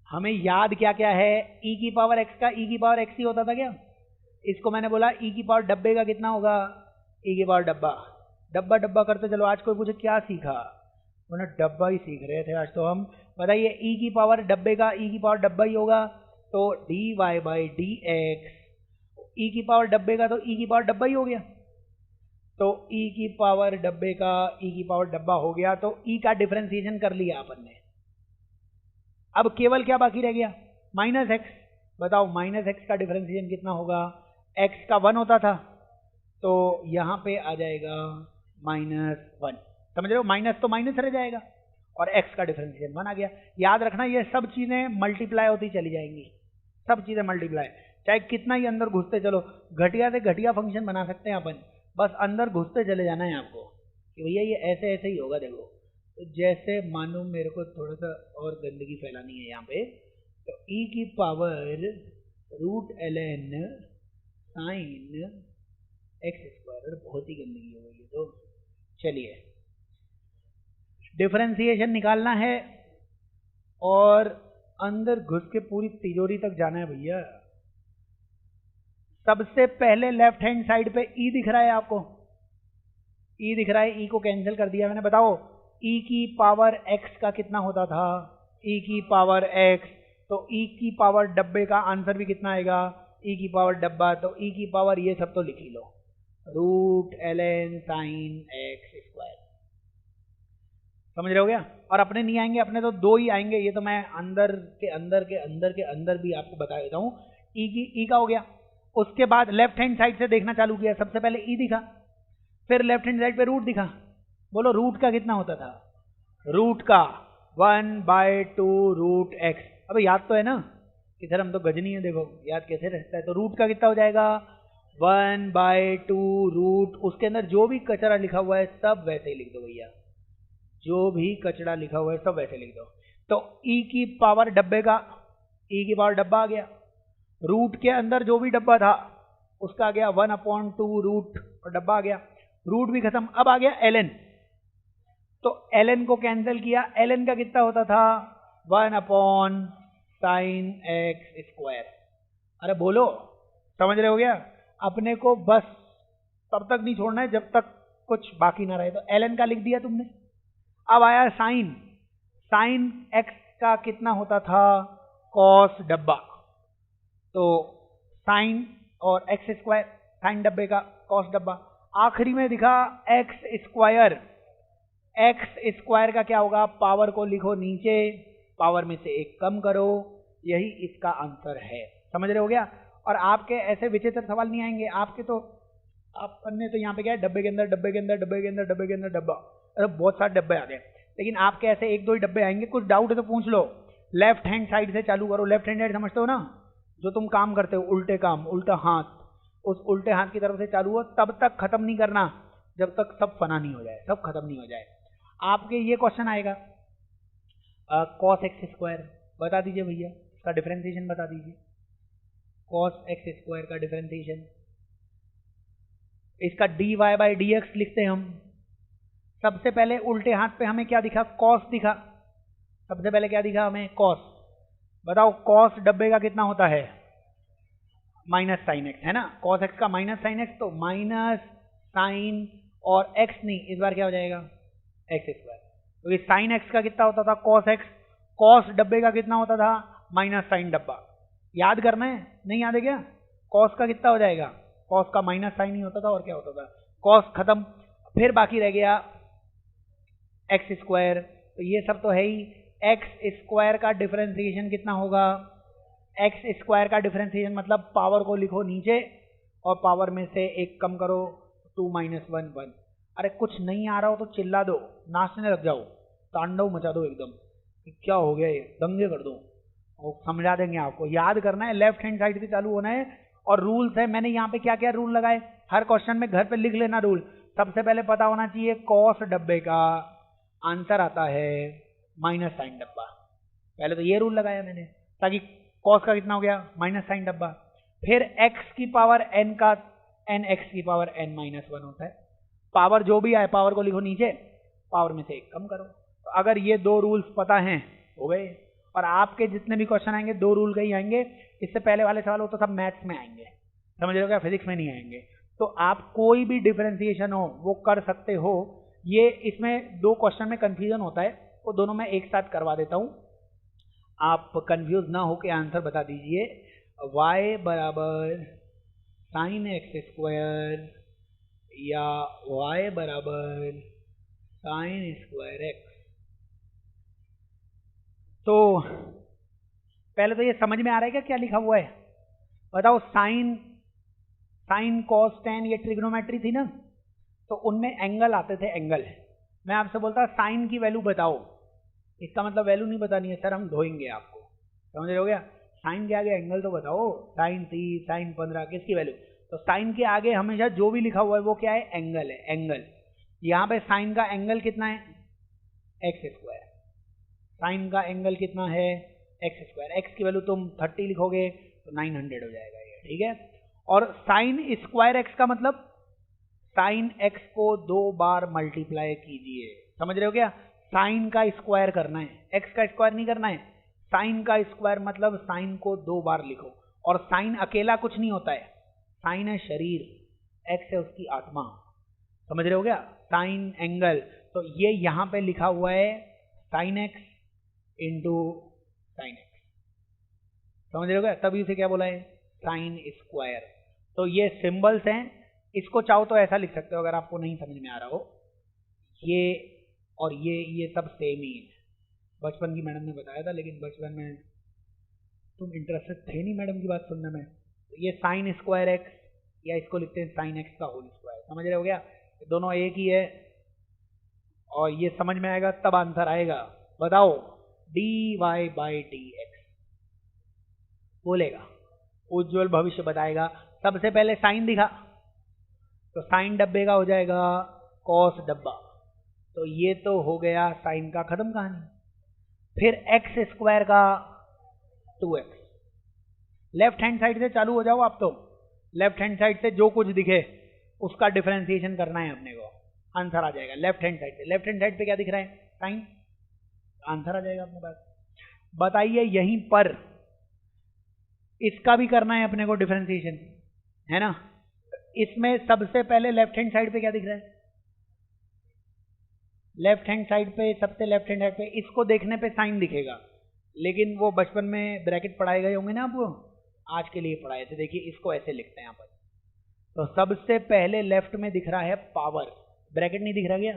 हमें याद क्या क्या है, e की पावर x का e की पावर x ही होता था क्या? इसको मैंने बोला e की पावर डब्बे का कितना होगा, e की पावर डब्बा। डब्बा डब्बा करते चलो। आज कोई पूछे क्या सीखा, मैंने डब्बा ही सीख रहे थे आज तो हम। बताइए e की पावर डब्बे का e की पावर डब्बा ही होगा, तो dy by D x, e की पावर डब्बे का तो e की पावर डब्बा ही हो गया। तो e की पावर डब्बे का e की पावर डब्बा हो गया, तो e का डिफरेंशिएशन कर लिया अपन ने। अब केवल क्या बाकी रह गया, -x। बताओ -x का डिफरेंशिएशन कितना होगा, x का 1 होता था तो यहाँ पे आ जाएगा -1, समझ रहे हो, माइनस तो माइनस रह जाएगा और x का डिफरेंशिएशन 1 आ गया। याद रखना ये सब चीजें मल्टीप्लाई होती चली जाएंगी, सब चीजें मल्टीप्लाई, चाहे कितना ही अंदर घुसते चलो। घटिया से घटिया फंक्शन बना सकते हैं अपन, बस अंदर घुसते चले जाना है आपको कि भैया ये ऐसे ऐसे ही होगा। देखो तो जैसे मानो मेरे को थोड़ा सा और गंदगी फैलानी है यहाँ पे, तो e की पावर √ln sin x², बहुत ही गंदगी हो गई। तो चलिए डिफरेंशिएशन निकालना है और अंदर घुस के पूरी तिजोरी तक जाना है भैया। सबसे पहले लेफ्ट हैंड साइड पे e दिख रहा है आपको, e दिख रहा है, e को कैंसिल कर दिया मैंने। बताओ e की पावर x का कितना होता था, e की पावर x, तो e की पावर डब्बे का आंसर भी कितना आएगा, e की पावर डब्बा, तो e की पावर ये सब तो लिख ही लो, √ln sin x²। समझ रहे हो गया? और अपने नहीं आएंगे, अपने तो 2 ही आएंगे, ये तो मैं अंदर के अंदर के अंदर के अंदर भी आपको बता देता हूँ। e का हो गया। उसके बाद लेफ्ट हैंड साइड से देखना चालू किया, सबसे पहले e दिखा, फिर लेफ्ट हैंड साइड पे रूट दिखा। बोलो रूट का कितना होता था, रूट का 1/2 √x। अबे याद तो है ना कि सर हम तो गजनी है, देखो याद कैसे रहता है। तो रूट का कितना हो जाएगा, 1/2 रूट, उसके अंदर जो भी कचरा लिखा हुआ है सब वैसे ही लिख दो भैया, जो भी कचरा लिखा हुआ है सब वैसे लिख दो। तो e की पावर डब्बे का e की पावर डब्बा आ गया, रूट के अंदर जो भी डब्बा था उसका आ गया 1/2 रूट, और डब्बा आ गया, रूट भी खत्म। अब आ गया ln, तो ln को कैंसिल किया, ln का कितना होता था, 1/sin x²। अरे बोलो, समझ रहे हो गया? अपने को बस तब तक नहीं छोड़ना है जब तक कुछ बाकी ना रहे। तो ln का लिख दिया तुमने। अब आया साइन, साइन x का कितना होता था, cos डब्बा, तो साइन और x², साइन डब्बे का cos डब्बा। आखिरी में दिखा x², x² का क्या होगा, पावर को लिखो नीचे, पावर में से 1 कम करो, यही इसका आंसर है। समझ रहे हो गया? और आपके ऐसे विचित्र सवाल नहीं आएंगे आपके, तो आपने तो यहाँ पे क्या है, डब्बे के अंदर डब्बे के अंदर डब्बे के अंदर डब्बे के अंदर डब्बा, अरे बहुत सारे डब्बे आ गए। लेकिन आपके ऐसे 1-2 ही डब्बे आएंगे, कुछ डाउट है तो पूछ लो। लेफ्ट हैंड साइड से चालू करो, लेफ्ट हैंड साइड समझते हो ना, जो तुम काम करते हो उल्टे काम, उल्टा हाथ, उस उल्टे हाथ की तरफ से चालू हो, तब तक खत्म नहीं करना जब तक सब फना नहीं हो जाए, सब खत्म नहीं हो जाए। आपके ये क्वेश्चन आएगा cos x², बता दीजिए भैया इसका डिफरेंशिएशन बता दीजिए, cos x² का डिफरेंशिएशन। इसका dy बाई डी एक्स लिखते हैं हम। सबसे पहले उल्टे हाथ पे हमें क्या दिखा, cos दिखा, सबसे पहले क्या दिखा हमें, cos। बताओ cos डब्बे का कितना होता है, -sin x, है ना, cos x का -sin x, तो -sin और x नहीं, इस बार क्या हो जाएगा, x²। तो ये sin x का कितना होता था, cos x, cos डब्बे का कितना होता था, -sin डब्बा। याद करना है, नहीं याद है क्या, cos का कितना हो जाएगा, cos का -sin ही होता था, और क्या होता था, cos खत्म। फिर बाकी रह गया x², तो ये सब तो है ही। x² का डिफरेंशिएशन कितना होगा, x² का डिफरेंशिएशन मतलब पावर को लिखो नीचे और पावर में से 1 कम करो, 2 - 1 1। अरे कुछ नहीं आ रहा हो तो चिल्ला दो, नाचने लग जाओ, तांडव मचा दो एकदम, क्या हो गया ये, दंगे कर दो। वो समझा देंगे आपको, याद करना है, लेफ्ट हैंड साइड से चालू होना है। और रूल्स है, मैंने यहाँ पे क्या क्या रूल लगाए, हर क्वेश्चन में घर पे लिख लेना रूल। सबसे पहले पता होना चाहिए कॉस डब्बे का आंसर आता है माइनस साइन डब्बा। पहले तो ये रूल लगाया मैंने, ताकि कॉस का कितना हो गया माइनस साइन डब्बा। फिर एक्स की पावर एन का एन एक्स की पावर एन माइनस वन होता है। पावर जो भी आए पावर को लिखो नीचे, पावर में से एक कम करो। तो अगर ये दो रूल्स पता हैं हो गए। और आपके जितने भी क्वेश्चन आएंगे दो रूल के ही आएंगे। इससे पहले वाले सवाल हो तो सब मैथ्स में आएंगे, समझ रहे हो क्या, फिजिक्स में नहीं आएंगे। तो आप कोई भी डिफरेंशिएशन हो वो कर सकते हो। ये इसमें दो क्वेश्चन में कंफ्यूजन होता है, वो दोनों मैं एक साथ करवा देता हूं, आप कंफ्यूज ना हो के आंसर बता दीजिए। y बराबर साइन एक्स स्क्वायर या y बराबर साइन स्क्वायर एक्स। तो पहले तो ये समझ में आ रहा है क्या लिखा हुआ है, बताओ। साइन कॉस टेन ये ट्रिग्नोमेट्री थी ना, तो उनमें एंगल आते थे, एंगल। मैं आपसे बोलता साइन की वैल्यू बताओ, इसका मतलब वैल्यू नहीं बतानी है सर, हम धोएंगे आपको, समझ रहे हो क्या। साइन के आगे एंगल तो बताओ, साइन 30 साइन 15 किसकी वैल्यू। तो साइन के आगे हमेशा जो भी लिखा हुआ है वो क्या है, एंगल है, एंगल। यहाँ पे साइन का एंगल कितना है, एक्स स्क्वायर। साइन का एंगल कितना है, एक्स स्क्वायर। एक्स की वैल्यू तुम 30 लिखोगे तो 900 हो जाएगा ये, ठीक है। और साइन स्क्वायर एक्स का मतलब साइन एक्स को 2 बार मल्टीप्लाई कीजिए, समझ रहे हो क्या। साइन का स्क्वायर करना है, एक्स का स्क्वायर नहीं करना है। साइन का स्क्वायर मतलब साइन को 2 बार लिखो। और साइन अकेला कुछ नहीं होता है, साइन है शरीर, एक्स है उसकी आत्मा, समझ रहे हो क्या। साइन एंगल, तो ये यहां पे लिखा हुआ है sine x into sine x, समझ रहे हो क्या, तभी उसे क्या बोला है, साइन स्क्वायर। तो ये सिंबल्स हैं, इसको चाहो तो ऐसा लिख सकते हो अगर आपको नहीं समझ में आ रहा हो। ये और ये सब सेम ही है, बचपन की मैडम ने बताया था, लेकिन बचपन में तुम इंटरेस्टेड थे नहीं मैडम की बात सुनने में। तो ये साइन स्क्वायर एक्स, या इसको लिखते हैं साइन एक्स का होल स्क्वायर, समझ रहे हो क्या, दोनों एक ही है। और ये समझ में आएगा तब आंसर आएगा। बताओ dy बाई डी एक्स बोलेगा, उज्जवल भविष्य बताएगा। सबसे पहले साइन दिखा तो साइन डब्बे का हो जाएगा कॉस डब्बा, तो ये तो हो गया साइन का, खत्म कहानी। फिर एक्स स्क्वायर का 2x। लेफ्ट हैंड साइड से चालू हो जाओ आप, तो लेफ्ट हैंड साइड से जो कुछ दिखे उसका डिफरेंशिएशन करना है अपने को, आंसर आ जाएगा लेफ्ट हैंड साइड से। लेफ्ट हैंड साइड पे क्या दिख रहा है, साइन, आंसर आ जाएगा अपने पास। बताइए यहीं पर इसका भी करना है अपने को डिफरेंशिएशन, है ना। इसमें सबसे पहले लेफ्ट हैंड साइड पे क्या दिख रहा है, लेफ्ट हैंड साइड पे, सबसे लेफ्ट हैंड साइड पे इसको देखने पे साइन दिखेगा, लेकिन वो बचपन में ब्रैकेट पढ़ाए गए होंगे ना आपको, आज के लिए पढ़ाए थे। देखिए इसको ऐसे लिखते हैं यहाँ पर, तो सबसे पहले लेफ्ट में दिख रहा है पावर, ब्रैकेट नहीं दिख रहा क्या,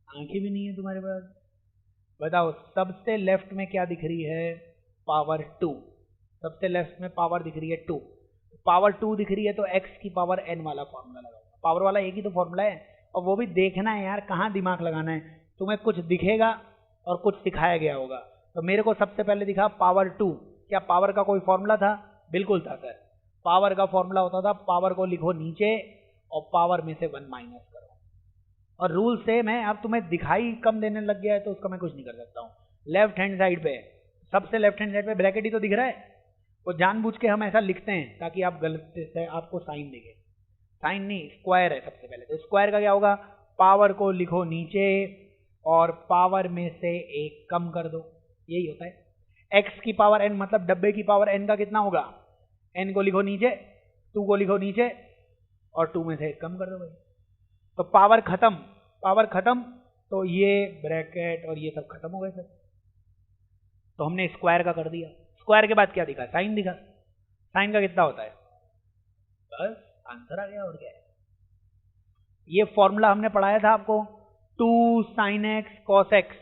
आंखें भी नहीं है तुम्हारे पास, बताओ सबसे लेफ्ट में क्या दिख रही है, पावर 2। सबसे लेफ्ट में पावर दिख रही है 2, पावर 2 दिख रही है, तो x की पावर n वाला फॉर्मूला लगाओ। पावर वाला एक ही तो फॉर्मूला है, और वो भी देखना है यार, कहाँ दिमाग लगाना है। तुम्हें कुछ दिखेगा और कुछ सिखाया गया होगा। तो मेरे को सबसे पहले दिखा पावर 2, क्या पावर का कोई फॉर्मूला था, बिल्कुल था सर। पावर का फॉर्मूला होता था, पावर को लिखो नीचे और पावर में से 1 माइनस करो, और रूल सेम है। अब तुम्हें दिखाई कम देने लग गया है तो उसका मैं कुछ नहीं कर सकता हूँ। लेफ्ट हैंड साइड पे, सबसे लेफ्ट हैंड साइड पे ब्रैकेट ही तो दिख रहा है, वो जानबूझ के हम ऐसा लिखते हैं ताकि आप गलत से आपको साइन दिखे, साइन नहीं स्क्वायर है सबसे पहले। तो स्क्वायर का क्या होगा, पावर को लिखो नीचे और पावर में से 1 कम कर दो, यही होता है। x की पावर n मतलब डब्बे की पावर n का कितना होगा, n को लिखो नीचे, 2 को लिखो नीचे और 2 में से 1 कम कर दो भाई। तो पावर खत्म, पावर खत्म, तो ये ब्रैकेट और ये सब खत्म हो गए सर। तो हमने स्क्वायर का कर दिया। स्क्वायर के बाद क्या दिखा, साइन दिखा। साइन का कितना होता है, बस आंसर आ गया, और क्या है। ये फॉर्मूला हमने पढ़ाया था आपको, 2 sin x cos x,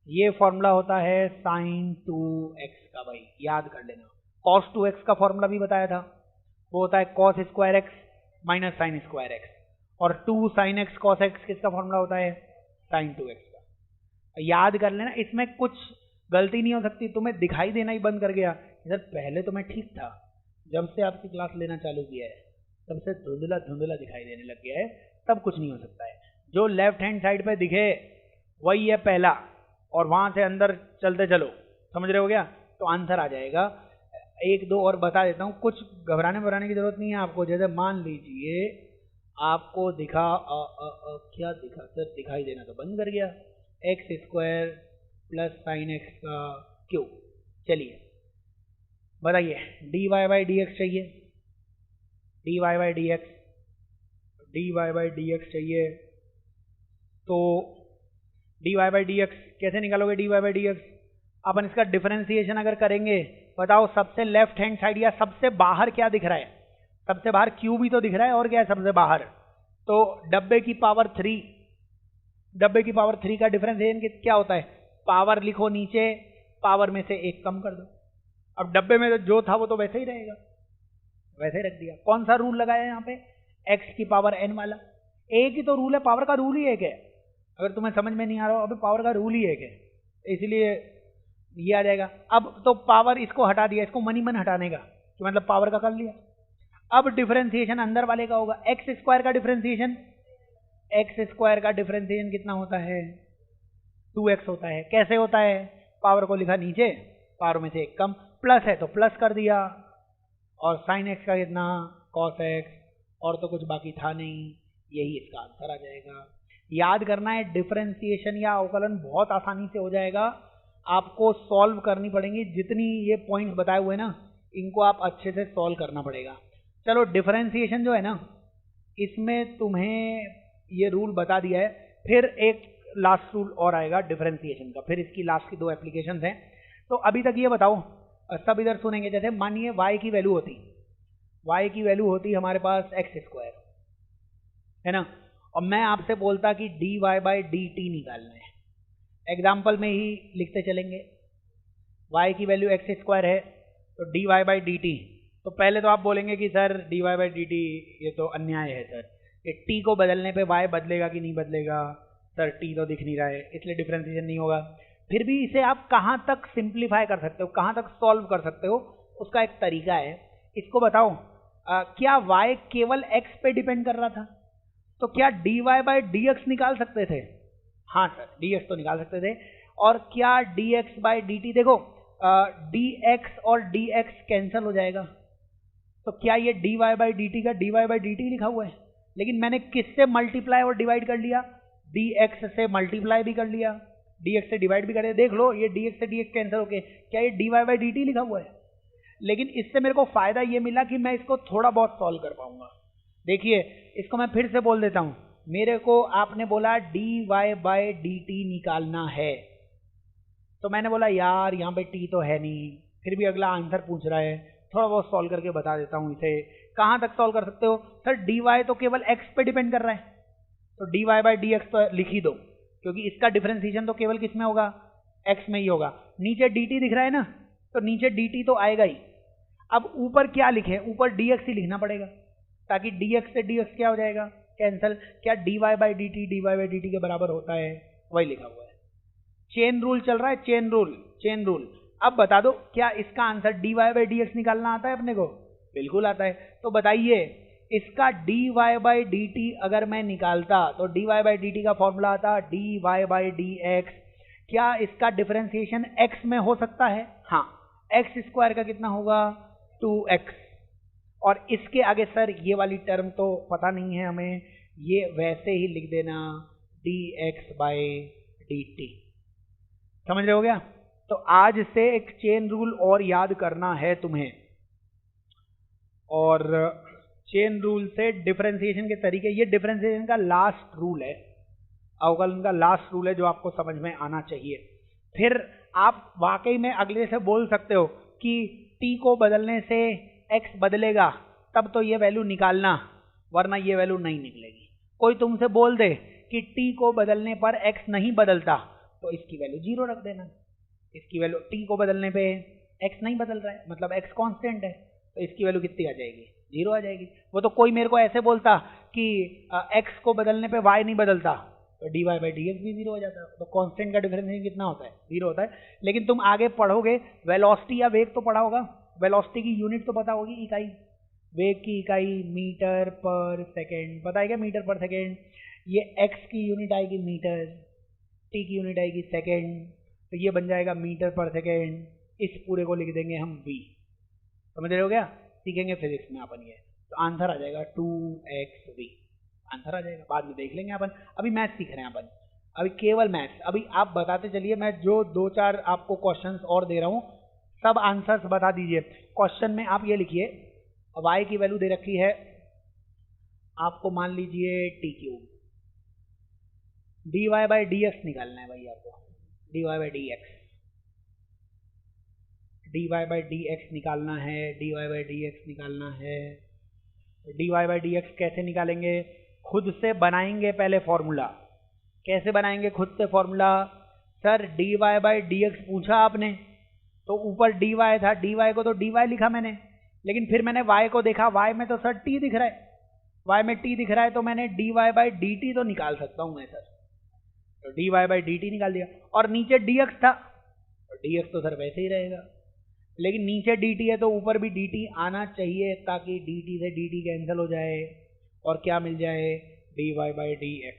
ये फॉर्मूला होता है sin 2x का, भाई याद कर लेना। cos 2x का फॉर्मूला भी बताया था, वो होता है cos square x minus sine square x, और 2 sin x cos x किसका फॉर्मूला होता है, sin 2x का। याद कर लेना, इसमें कुछ गलती नहीं हो सकती, तुम्हें दिखाई देना ही बंद कर गया सर पहले तो मैं ठीक था, जब से आपकी क्लास लेना चालू किया है तब से धुंधला धुंधला दिखाई देने लग गया है, तब कुछ नहीं हो सकता है। जो लेफ्ट हैंड साइड पे दिखे वही है पहला, और वहां से अंदर चलते चलो, समझ रहे हो क्या? तो आंसर आ जाएगा। एक दो और बता देता हूँ, कुछ घबराने की जरूरत नहीं है आपको। जैसे मान लीजिए आपको दिखा क्या दिखा सर, दिखाई देना तो बंद कर गया, X square plus sine X का क्यूब। चलिए बताइए, D Y by D X चाहिए, D Y by D X, D Y by D X चाहिए, तो D Y by D X कैसे निकालोगे? D Y by D X अपन इसका डिफरेंशिएशन अगर करेंगे, बताओ सबसे लेफ्ट हैंड साइड या सबसे बाहर क्या दिख रहा है? सबसे बाहर क्यूब ही तो दिख रहा है, और क्या है सबसे बाहर? तो डब्बे की पावर 3, डब्बे की पावर 3 का डिफरेंशिएशन क्या होता है? पावर लिखो नीचे, पावर में से एक कम कर दो। अब डब्बे में जो था वो तो वैसे ही रहेगा, वैसे ही रख दिया। कौन सा रूल लगाया यहाँ पे? एक्स की पावर एन वाला। एक ही तो रूल है, पावर का रूल ही एक है। अगर तुम्हें समझ में नहीं आ रहा हो, अभी पावर का रूल ही एक है, इसलिए ये आ जाएगा। अब तो पावर इसको हटा दिया, इसको मनी मन हटाने का, तो मतलब पावर का कर लिया। अब डिफरेंशिएशन अंदर वाले का होगा, एक्स स्क्वायर का डिफरेंशिएशन, एक्स स्क्वायर का डिफरेंशिएशन कितना होता है? 2x होता है। कैसे होता है? पावर को लिखा नीचे, पावर में से एक कम, प्लस है तो प्लस कर दिया, और साइन एक्स का कितना? कॉस एक्स, और तो कुछ बाकी था नहीं, यही इसका आंसर आ जाएगा। याद करना है, डिफरेंशिएशन या अवकलन बहुत आसानी से हो जाएगा, आपको सॉल्व करनी पड़ेंगी। जितनी ये पॉइंट्स बताए हुए ना, इनको आप अच्छे से सॉल्व करना पड़ेगा। चलो डिफरेंशिएशन जो है ना, इसमें तुम्हें ये रूल बता दिया है, फिर एक लास्ट रूल और आएगा डिफरेंशिएशन का, फिर इसकी लास्ट की 2 एप्लीकेशंस हैं। तो अभी तक ये बताओ, सब इधर सुनेंगे। जैसे मानिए y की वैल्यू होती, y की वैल्यू होती हमारे पास एक्स स्क्वायर, है ना, और मैं आपसे बोलता कि d Y by D t निकालना है। एग्जाम्पल में ही लिखते चलेंगे, y की वैल्यू एक्स स्क्वायर है तो D Y by D t. तो पहले तो आप बोलेंगे कि sir d Y by D t ये तो अन्याय है सर, ये t को बदलने पे y बदलेगा कि नहीं बदलेगा? सर t तो दिख नहीं रहा है, इसलिए डिफरेंशिएशन नहीं होगा। फिर भी इसे आप कहाँ तक सिंप्लीफाई कर सकते हो, कहाँ तक सॉल्व कर सकते हो, उसका एक तरीका है। इसको बताओ, क्या y केवल x पे डिपेंड कर रहा था? तो क्या d Y by D x निकाल सकते थे? हाँ सर, डी एक्स तो निकाल सकते थे। और क्या D X by D T, देखो डी एक्स और डी एक्स कैंसिल हो जाएगा, तो क्या ये D Y by D T का D Y by D T लिखा हुआ है? लेकिन मैंने किससे मल्टीप्लाई और डिवाइड कर लिया? डी एक्स से मल्टीप्लाई भी कर लिया, डी एक्स से डिवाइड भी कर लिया। देख लो, ये डी एक्स से डी एक्स कैंसिल होके क्या ये D Y by D T लिखा हुआ है? लेकिन इससे मेरे को फायदा ये मिला कि मैं इसको थोड़ा बहुत सॉल्व कर पाऊंगा। देखिए, इसको मैं फिर से बोल देता हूं। मेरे को आपने बोला d Y by D t निकालना है, तो मैंने बोला यार यहाँ पे टी तो है नहीं, फिर भी अगला आंसर पूछ रहा है, थोड़ा बहुत सॉल्व करके बता देता हूँ इसे। कहाँ तक सॉल्व कर सकते हो? सर डी वाई तो केवल एक्स पे डिपेंड कर रहा है, तो D Y by D x तो लिख ही दो, क्योंकि इसका डिफरेंशिएशन तो केवल किस में होगा? एक्स में ही होगा। नीचे डी टी दिख रहा है ना, तो नीचे डी टी तो आएगा ही। अब ऊपर क्या लिखे? ऊपर डी एक्स ही लिखना पड़ेगा, ताकि डी एक्स से डी एक्स क्या हो जाएगा? कैंसल। क्या d Y by D t d Y by D t के बराबर होता है? वही लिखा हुआ है। चेन रूल चल रहा है, चेन रूल, चेन रूल। अब बता दो, क्या इसका answer d Y by D x निकालना आता है अपने को? बिल्कुल आता है। तो बताइए, इसका d Y by D t अगर मैं निकालता तो D Y by D T का फॉर्मूला आता d Y by D x. क्या इसका डिफरेंशिएशन एक्स में हो सकता है? हाँ, एक्स स्क्वायर का कितना होगा? 2x। और इसके आगे सर ये वाली टर्म तो पता नहीं है हमें, ये वैसे ही लिख देना D X by D T. समझ रहे हो गया? तो आज से एक चेन रूल और याद करना है तुम्हें, और चेन रूल से डिफरेंशिएशन के तरीके, ये डिफरेंशिएशन का लास्ट रूल है, अवकलन का लास्ट रूल है जो आपको समझ में आना चाहिए। फिर आप वाकई में अगले से बोल सकते हो कि t को बदलने से x बदलेगा, तब तो ये वैल्यू निकालना, वरना ये वैल्यू नहीं निकलेगी। कोई तुमसे बोल दे कि t को बदलने पर x नहीं बदलता, तो इसकी वैल्यू 0 रख देना। इसकी वैल्यू t को बदलने पे x नहीं बदल रहा है, मतलब x कांस्टेंट है, तो इसकी वैल्यू कितनी आ जाएगी? 0 आ जाएगी। वो तो कोई मेरे को ऐसे बोलता कि x को बदलने पे y नहीं बदलता, तो dy बाई डी एक्स भी 0 हो जाता है। तो कांस्टेंट का डिफरेंशिएशन कितना होता है? 0 होता है। लेकिन तुम आगे पढ़ोगे, वेलोसिटी या वेग तो पढ़ा होगा, वेलोसिटी की यूनिट तो पता होगी, इकाई, वेग की इकाई मीटर पर सेकेंड, पता है क्या मीटर पर सेकेंड। ये x की यूनिट आएगी मीटर, t की यूनिट आएगी सेकेंड, तो ये बन जाएगा मीटर पर सेकेंड। इस पूरे को लिख देंगे हम v। समझ रहे हो क्या? सीखेंगे फिजिक्स में अपन ये, तो आंसर आ जाएगा 2xv, आंसर आ जाएगा। बाद में देख लेंगे अपन, अभी मैथ्स सीख रहे हैं अपन, अभी केवल मैथ्स। अभी आप बताते चलिए, मैं जो 2-4 आपको क्वेश्चंस और दे रहा हूँ, सब आंसर्स बता दीजिए। क्वेश्चन में आप ये लिखिए, y की वैल्यू दे रखी है आपको, मान लीजिए t3, dy by D x निकालना है भाई आपको, dy by D x, dy by D x निकालना है, dy बाई डी एक्स निकालना है। dy बाई डी एक्स कैसे निकालेंगे? खुद से बनाएंगे पहले फॉर्मूला। कैसे बनाएंगे खुद से formula? Sir dy by D x पूछा आपने, तो ऊपर dy था, dy को तो dy लिखा मैंने, लेकिन फिर मैंने y को देखा, y में तो सर t दिख रहा है, y में t दिख रहा है, तो मैंने dy बाई dt तो निकाल सकता हूं मैं सर, तो dy बाई dt निकाल दिया। और नीचे dx था, तो dx तो सर वैसे ही रहेगा, लेकिन नीचे dt है तो ऊपर भी dt आना चाहिए, ताकि dt से dt कैंसिल हो जाए और क्या मिल जाए? dy by dx।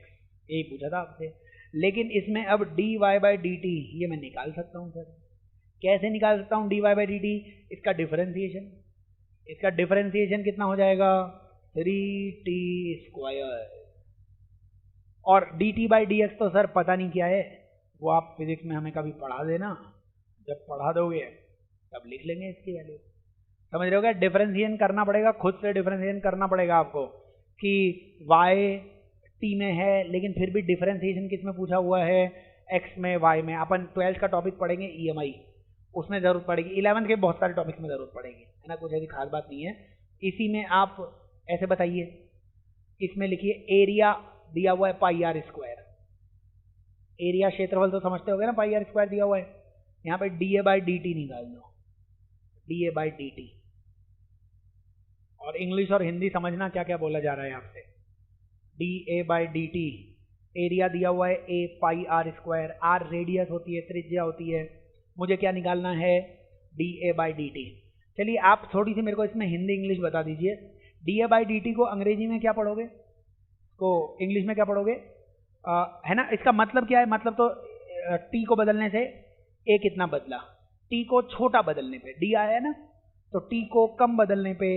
यही पूछा था आपसे। लेकिन इसमें अब dy बाई dt ये मैं निकाल सकता हूँ सर। कैसे निकाल सकता हूँ dy बाई dt? इसका डिफरेंशिएशन, इसका डिफरेंशिएशन कितना हो जाएगा? 3t²। और dt बाई dx तो सर पता नहीं क्या है, वो आप फिजिक्स में हमें कभी पढ़ा देना, जब पढ़ा दोगे तब लिख लेंगे इसकी वैल्यू। समझ रहे हो क्या? डिफरेंशिएशन करना पड़ेगा, खुद से डिफरेंशिएशन करना पड़ेगा आपको कि y t में है, लेकिन फिर भी डिफरेंशिएशन किस में पूछा हुआ है? x में, y में। अपन 12th का टॉपिक पढ़ेंगे EMI, उसमें जरूरत पड़ेगी। 11th के बहुत सारे टॉपिक्स में जरूरत पड़ेगी, है ना, कुछ ऐसी खास बात नहीं है। इसी में आप ऐसे बताइए, इसमें लिखिए एरिया दिया हुआ है πr²। एरिया क्षेत्रफल तो समझते होगे ना, πr² दिया हुआ है। यहाँ पे dA बाई dt निकाल दो, dA बाई dt। और इंग्लिश और हिंदी समझना क्या क्या बोला जा रहा है आपसे। dA बाई dt, एरिया दिया हुआ है a πr², r रेडियस होती है, त्रिज्या होती है। मुझे क्या निकालना है? dA by dt। चलिए आप थोड़ी सी मेरे को इसमें हिंदी इंग्लिश बता दीजिए। dA बाई dt को अंग्रेजी में क्या पढ़ोगे, को इंग्लिश में क्या पढ़ोगे? है ना, इसका मतलब क्या है? मतलब तो t को बदलने से a कितना बदला, t को छोटा बदलने पे d आया ना, तो t को कम बदलने पे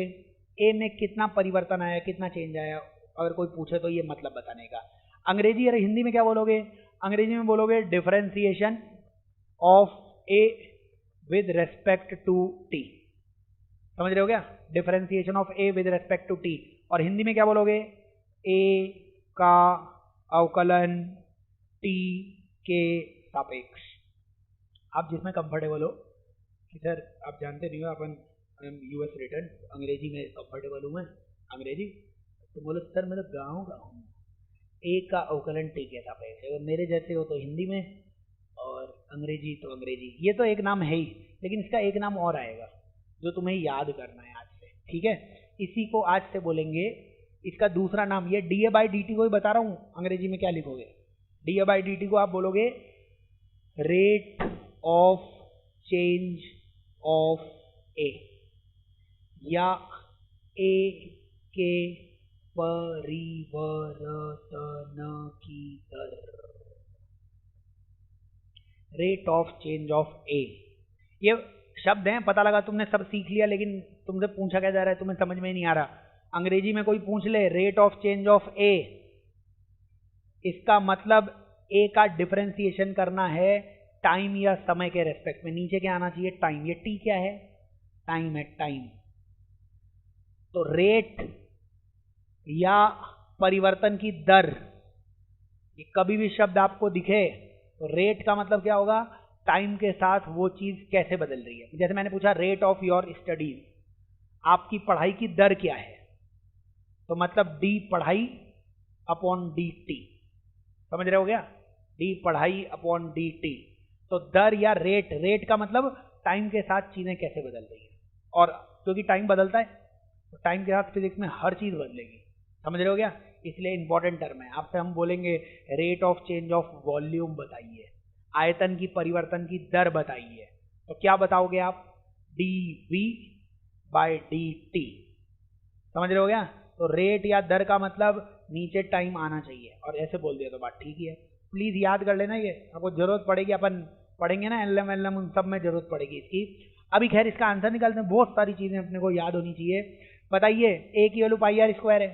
a में कितना परिवर्तन आया, कितना चेंज आया। अगर कोई पूछे तो ये मतलब बताने का। अंग्रेजी और हिंदी में क्या बोलोगे? अंग्रेजी में बोलोगे differentiation of a with respect to t। समझ रहे हो क्या? Differentiation of a with respect to t। और हिंदी में क्या बोलोगे? a का अवकलन t के सापेक्ष। आप जिसमें कंफर्टेबल हो, कि सर आप जानते नहीं हो अपन US रिटर्न, अंग्रेजी में कंफर्टेबल हूँ मैं, अंग्रेजी, तो बोलो सर मैं तो गाँव का हूँ, a का अवकलन t के सापेक्ष। अगर मेरे जैसे हो तो हिंदी में, और अंग्रेजी तो अंग्रेजी। ये तो एक नाम है ही, लेकिन इसका एक नाम और आएगा जो तुम्हें याद करना है आज से, ठीक है? इसी को आज से बोलेंगे, इसका दूसरा नाम, ये dA बाई dt को ही बता रहा हूँ। अंग्रेजी में क्या लिखोगे? dA बाई dt को आप बोलोगे rate of change of a, या a के परिवर्तन की दर, rate of change of a। ये शब्द हैं, पता लगा तुमने सब सीख लिया, लेकिन तुमसे पूछा क्या जा रहा है, तुम्हें समझ में नहीं आ रहा। अंग्रेजी में कोई पूछ ले rate of change of a, इसका मतलब a का डिफरेंशिएशन करना है टाइम या समय के रेस्पेक्ट में। नीचे क्या आना चाहिए? टाइम। ये t क्या है? टाइम है, टाइम। तो रेट या परिवर्तन की दर, ये कभी भी शब्द आपको दिखे तो रेट का मतलब क्या होगा? टाइम के साथ वो चीज कैसे बदल रही है। जैसे मैंने पूछा रेट ऑफ योर स्टडीज, आपकी पढ़ाई की दर क्या है, तो मतलब d पढ़ाई अपॉन dt। समझ रहे हो क्या? d पढ़ाई अपॉन dt। तो दर या रेट, रेट का मतलब टाइम के साथ चीजें कैसे बदल रही है। और क्योंकि टाइम बदलता है, तो टाइम के साथ फिजिक्स में हर चीज बदलेगी। समझ रहे हो क्या? इसलिए इंपॉर्टेंट टर्म है। आपसे हम बोलेंगे rate of change of volume बताइए, आयतन की परिवर्तन की दर बताइए, तो क्या बताओगे आप? dV/dt। समझ रहे हो क्या? तो रेट या दर का मतलब नीचे टाइम आना चाहिए, और ऐसे बोल दिया तो बात ठीक ही है। प्लीज याद कर लेना, ये आपको जरूरत पड़ेगी, अपन पढ़ेंगे ना एलएम उन सब में जरूरत पड़ेगी इसकी। अभी खैर इसका आंसर निकालते हैं, बहुत सारी चीजें अपने को याद होनी चाहिए। बताइए ए की वैल्यू πr² है।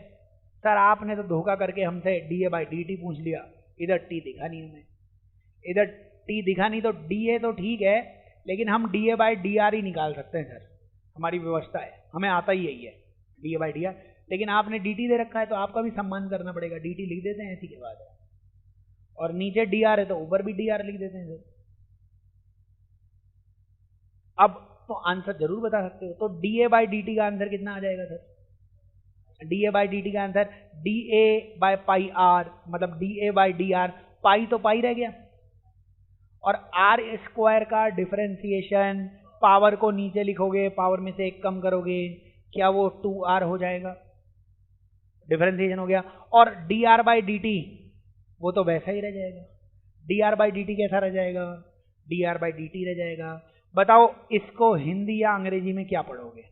सर आपने तो धोखा करके हमसे dA/dt पूछ लिया, इधर टी दिखा नहीं हमें, इधर टी दिखा नहीं, तो dA तो ठीक है, लेकिन हम dA/dr ही निकाल सकते हैं सर, हमारी व्यवस्था है, हमें आता ही यही है dA/dr। लेकिन आपने dt दे रखा है तो आपका भी सम्मान करना पड़ेगा, dt लिख देते हैं, ऐसी की बात है। और नीचे dr है तो ऊपर भी dr लिख देते हैं सर। अब तो आंसर जरूर बता सकते हो, तो dA/dt का आंसर कितना आ जाएगा सर? dA/dt का आंसर dA/πr, मतलब dA/dr, पाई तो पाई रह गया, और r² का डिफरेंशिएशन, पावर को नीचे लिखोगे, पावर में से एक कम करोगे, क्या वो 2r हो जाएगा? डिफरेंशिएशन हो गया। और dr/dt वो तो वैसा ही रह जाएगा, dr/dt कैसा रह जाएगा? dr/dt रह जाएगा। बताओ इसको हिंदी या अंग्रेजी में क्या पढ़ोगे?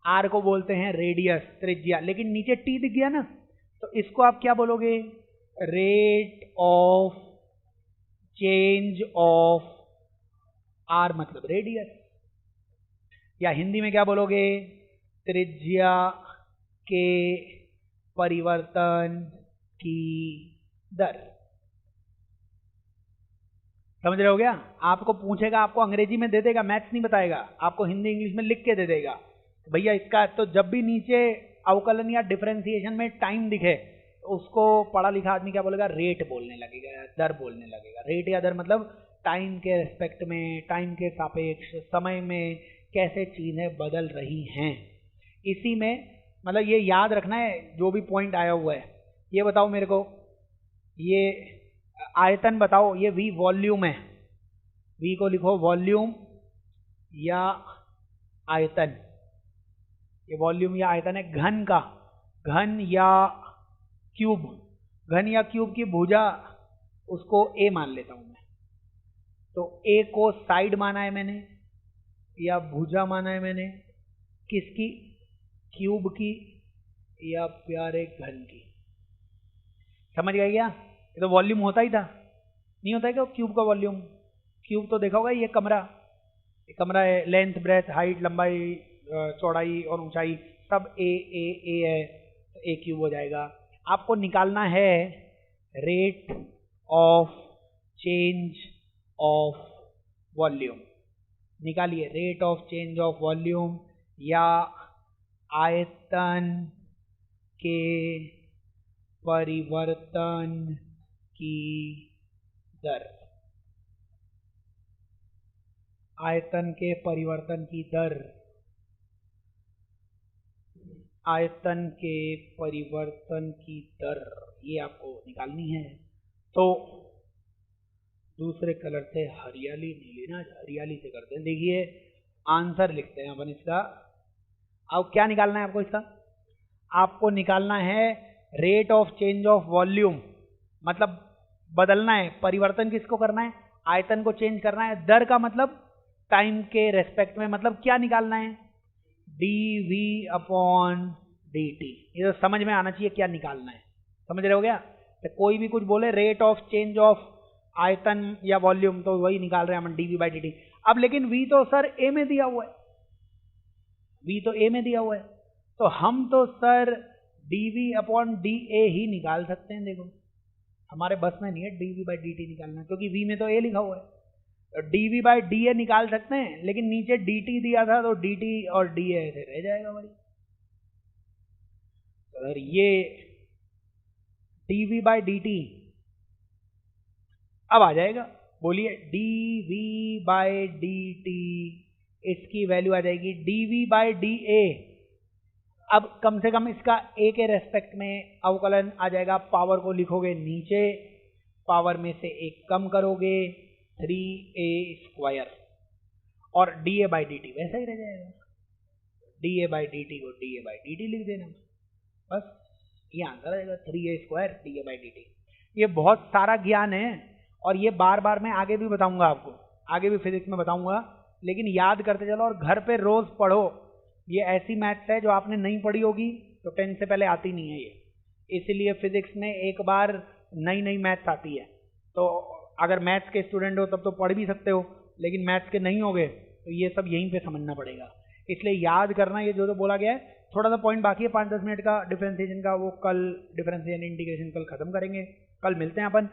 r को बोलते हैं रेडियस, त्रिज्या, लेकिन नीचे t दिख गया ना, तो इसको आप क्या बोलोगे? Rate of change of r, मतलब रेडियस। या हिंदी में क्या बोलोगे? त्रिज्या के परिवर्तन की दर। समझ रहे हो क्या? आपको पूछेगा, आपको अंग्रेजी में दे देगा, मैथ्स नहीं बताएगा, आपको हिंदी इंग्लिश में लिख के दे देगा। तो भैया इसका तो जब भी नीचे अवकलन या डिफरेंशिएशन में टाइम दिखे तो उसको पढ़ा लिखा आदमी क्या बोलेगा? रेट बोलने लगेगा, दर बोलने लगेगा। रेट या दर मतलब टाइम के रिस्पेक्ट में, टाइम के सापेक्ष, समय में कैसे चीजें बदल रही हैं, इसी में मतलब ये याद रखना है। जो भी पॉइंट आया हुआ है ये बताओ मेरे को, ये आयतन बताओ, ये V वॉल्यूम है, V को लिखो वॉल्यूम या आयतन, ये वॉल्यूम या आयतन है। घन का, घन या क्यूब, घन या क्यूब की भुजा, उसको A मान लेता हूं मैं, तो A को साइड माना है मैंने या भुजा माना है मैंने, किसकी? क्यूब की या प्यारे घन की। समझ गए क्या? ये तो वॉल्यूम होता ही था, नहीं होता है क्या क्यूब का वॉल्यूम? क्यूब तो देखा होगा, ये कमरा है, लेंथ, ब्रेथ, हाइट, लंबाई, चौड़ाई और ऊंचाई सब ए है, तो ए क्यूब हो जाएगा। आपको निकालना है rate of change of volume. निकालिए rate of change of volume या आयतन के परिवर्तन की दर। आयतन के परिवर्तन की दर, आयतन के परिवर्तन की दर, ये आपको निकालनी है। तो दूसरे कलर से हरियाली नहीं लेना, हरियाली से करते हैं। देखिए आंसर लिखते हैं अपन इसका। अब क्या निकालना है आपको? इसका आपको निकालना है rate of change of volume, मतलब बदलना है, परिवर्तन किसको करना है? आयतन को चेंज करना है। दर का मतलब टाइम के रेस्पेक्ट में, मतलब क्या निकालना है? dV/dt। ये तो समझ में आना चाहिए क्या निकालना है। समझ रहे हो क्या? तो कोई भी कुछ बोले रेट ऑफ चेंज ऑफ आयतन या वॉल्यूम, तो वही निकाल रहे हैं हम, dV/dt। अब लेकिन V तो सर A में दिया हुआ है, V तो A में दिया हुआ है, तो हम तो सर dV/dA ही निकाल सकते हैं। देखो हमारे बस में नहीं है dV/dt निकालना, क्योंकि V में तो A लिखा हुआ है। तो dV/dA निकाल सकते हैं, लेकिन नीचे dt दिया था तो dt और dA ऐसे रह जाएगा भाई। तो ये dV/dt अब आ जाएगा, बोलिए dV/dt, इसकी वैल्यू आ जाएगी dV/dA। अब कम से कम इसका A के रेस्पेक्ट में अवकलन आ जाएगा। पावर को लिखोगे नीचे, पावर में से एक कम करोगे, 3a², और dA/dt वैसा ही रह जाएगा, dA/dt को dA/dt लिख देना बस। ये आंसर आएगा 3a² dA/dt। ये बहुत सारा ज्ञान है और ये बार बार मैं आगे भी बताऊंगा आपको, आगे भी फिजिक्स में बताऊंगा, लेकिन याद करते चलो और घर पे रोज पढ़ो। ये ऐसी मैथ्स है जो आपने नहीं पढ़ी होगी तो 10 से पहले आती नहीं है ये, इसीलिए फिजिक्स में एक बार नई नई मैथ्स आती है। तो अगर मैथ्स के स्टूडेंट हो तब तो पढ़ भी सकते हो, लेकिन मैथ्स के नहीं होगे तो ये सब यहीं पे समझना पड़ेगा। इसलिए याद करना ये जो बोला गया है। थोड़ा सा पॉइंट बाकी है 5-10 मिनट का डिफरेंशिएशन का, वो कल डिफरेंशिएशन इंटीग्रेशन कल खत्म करेंगे। कल मिलते हैं अपन।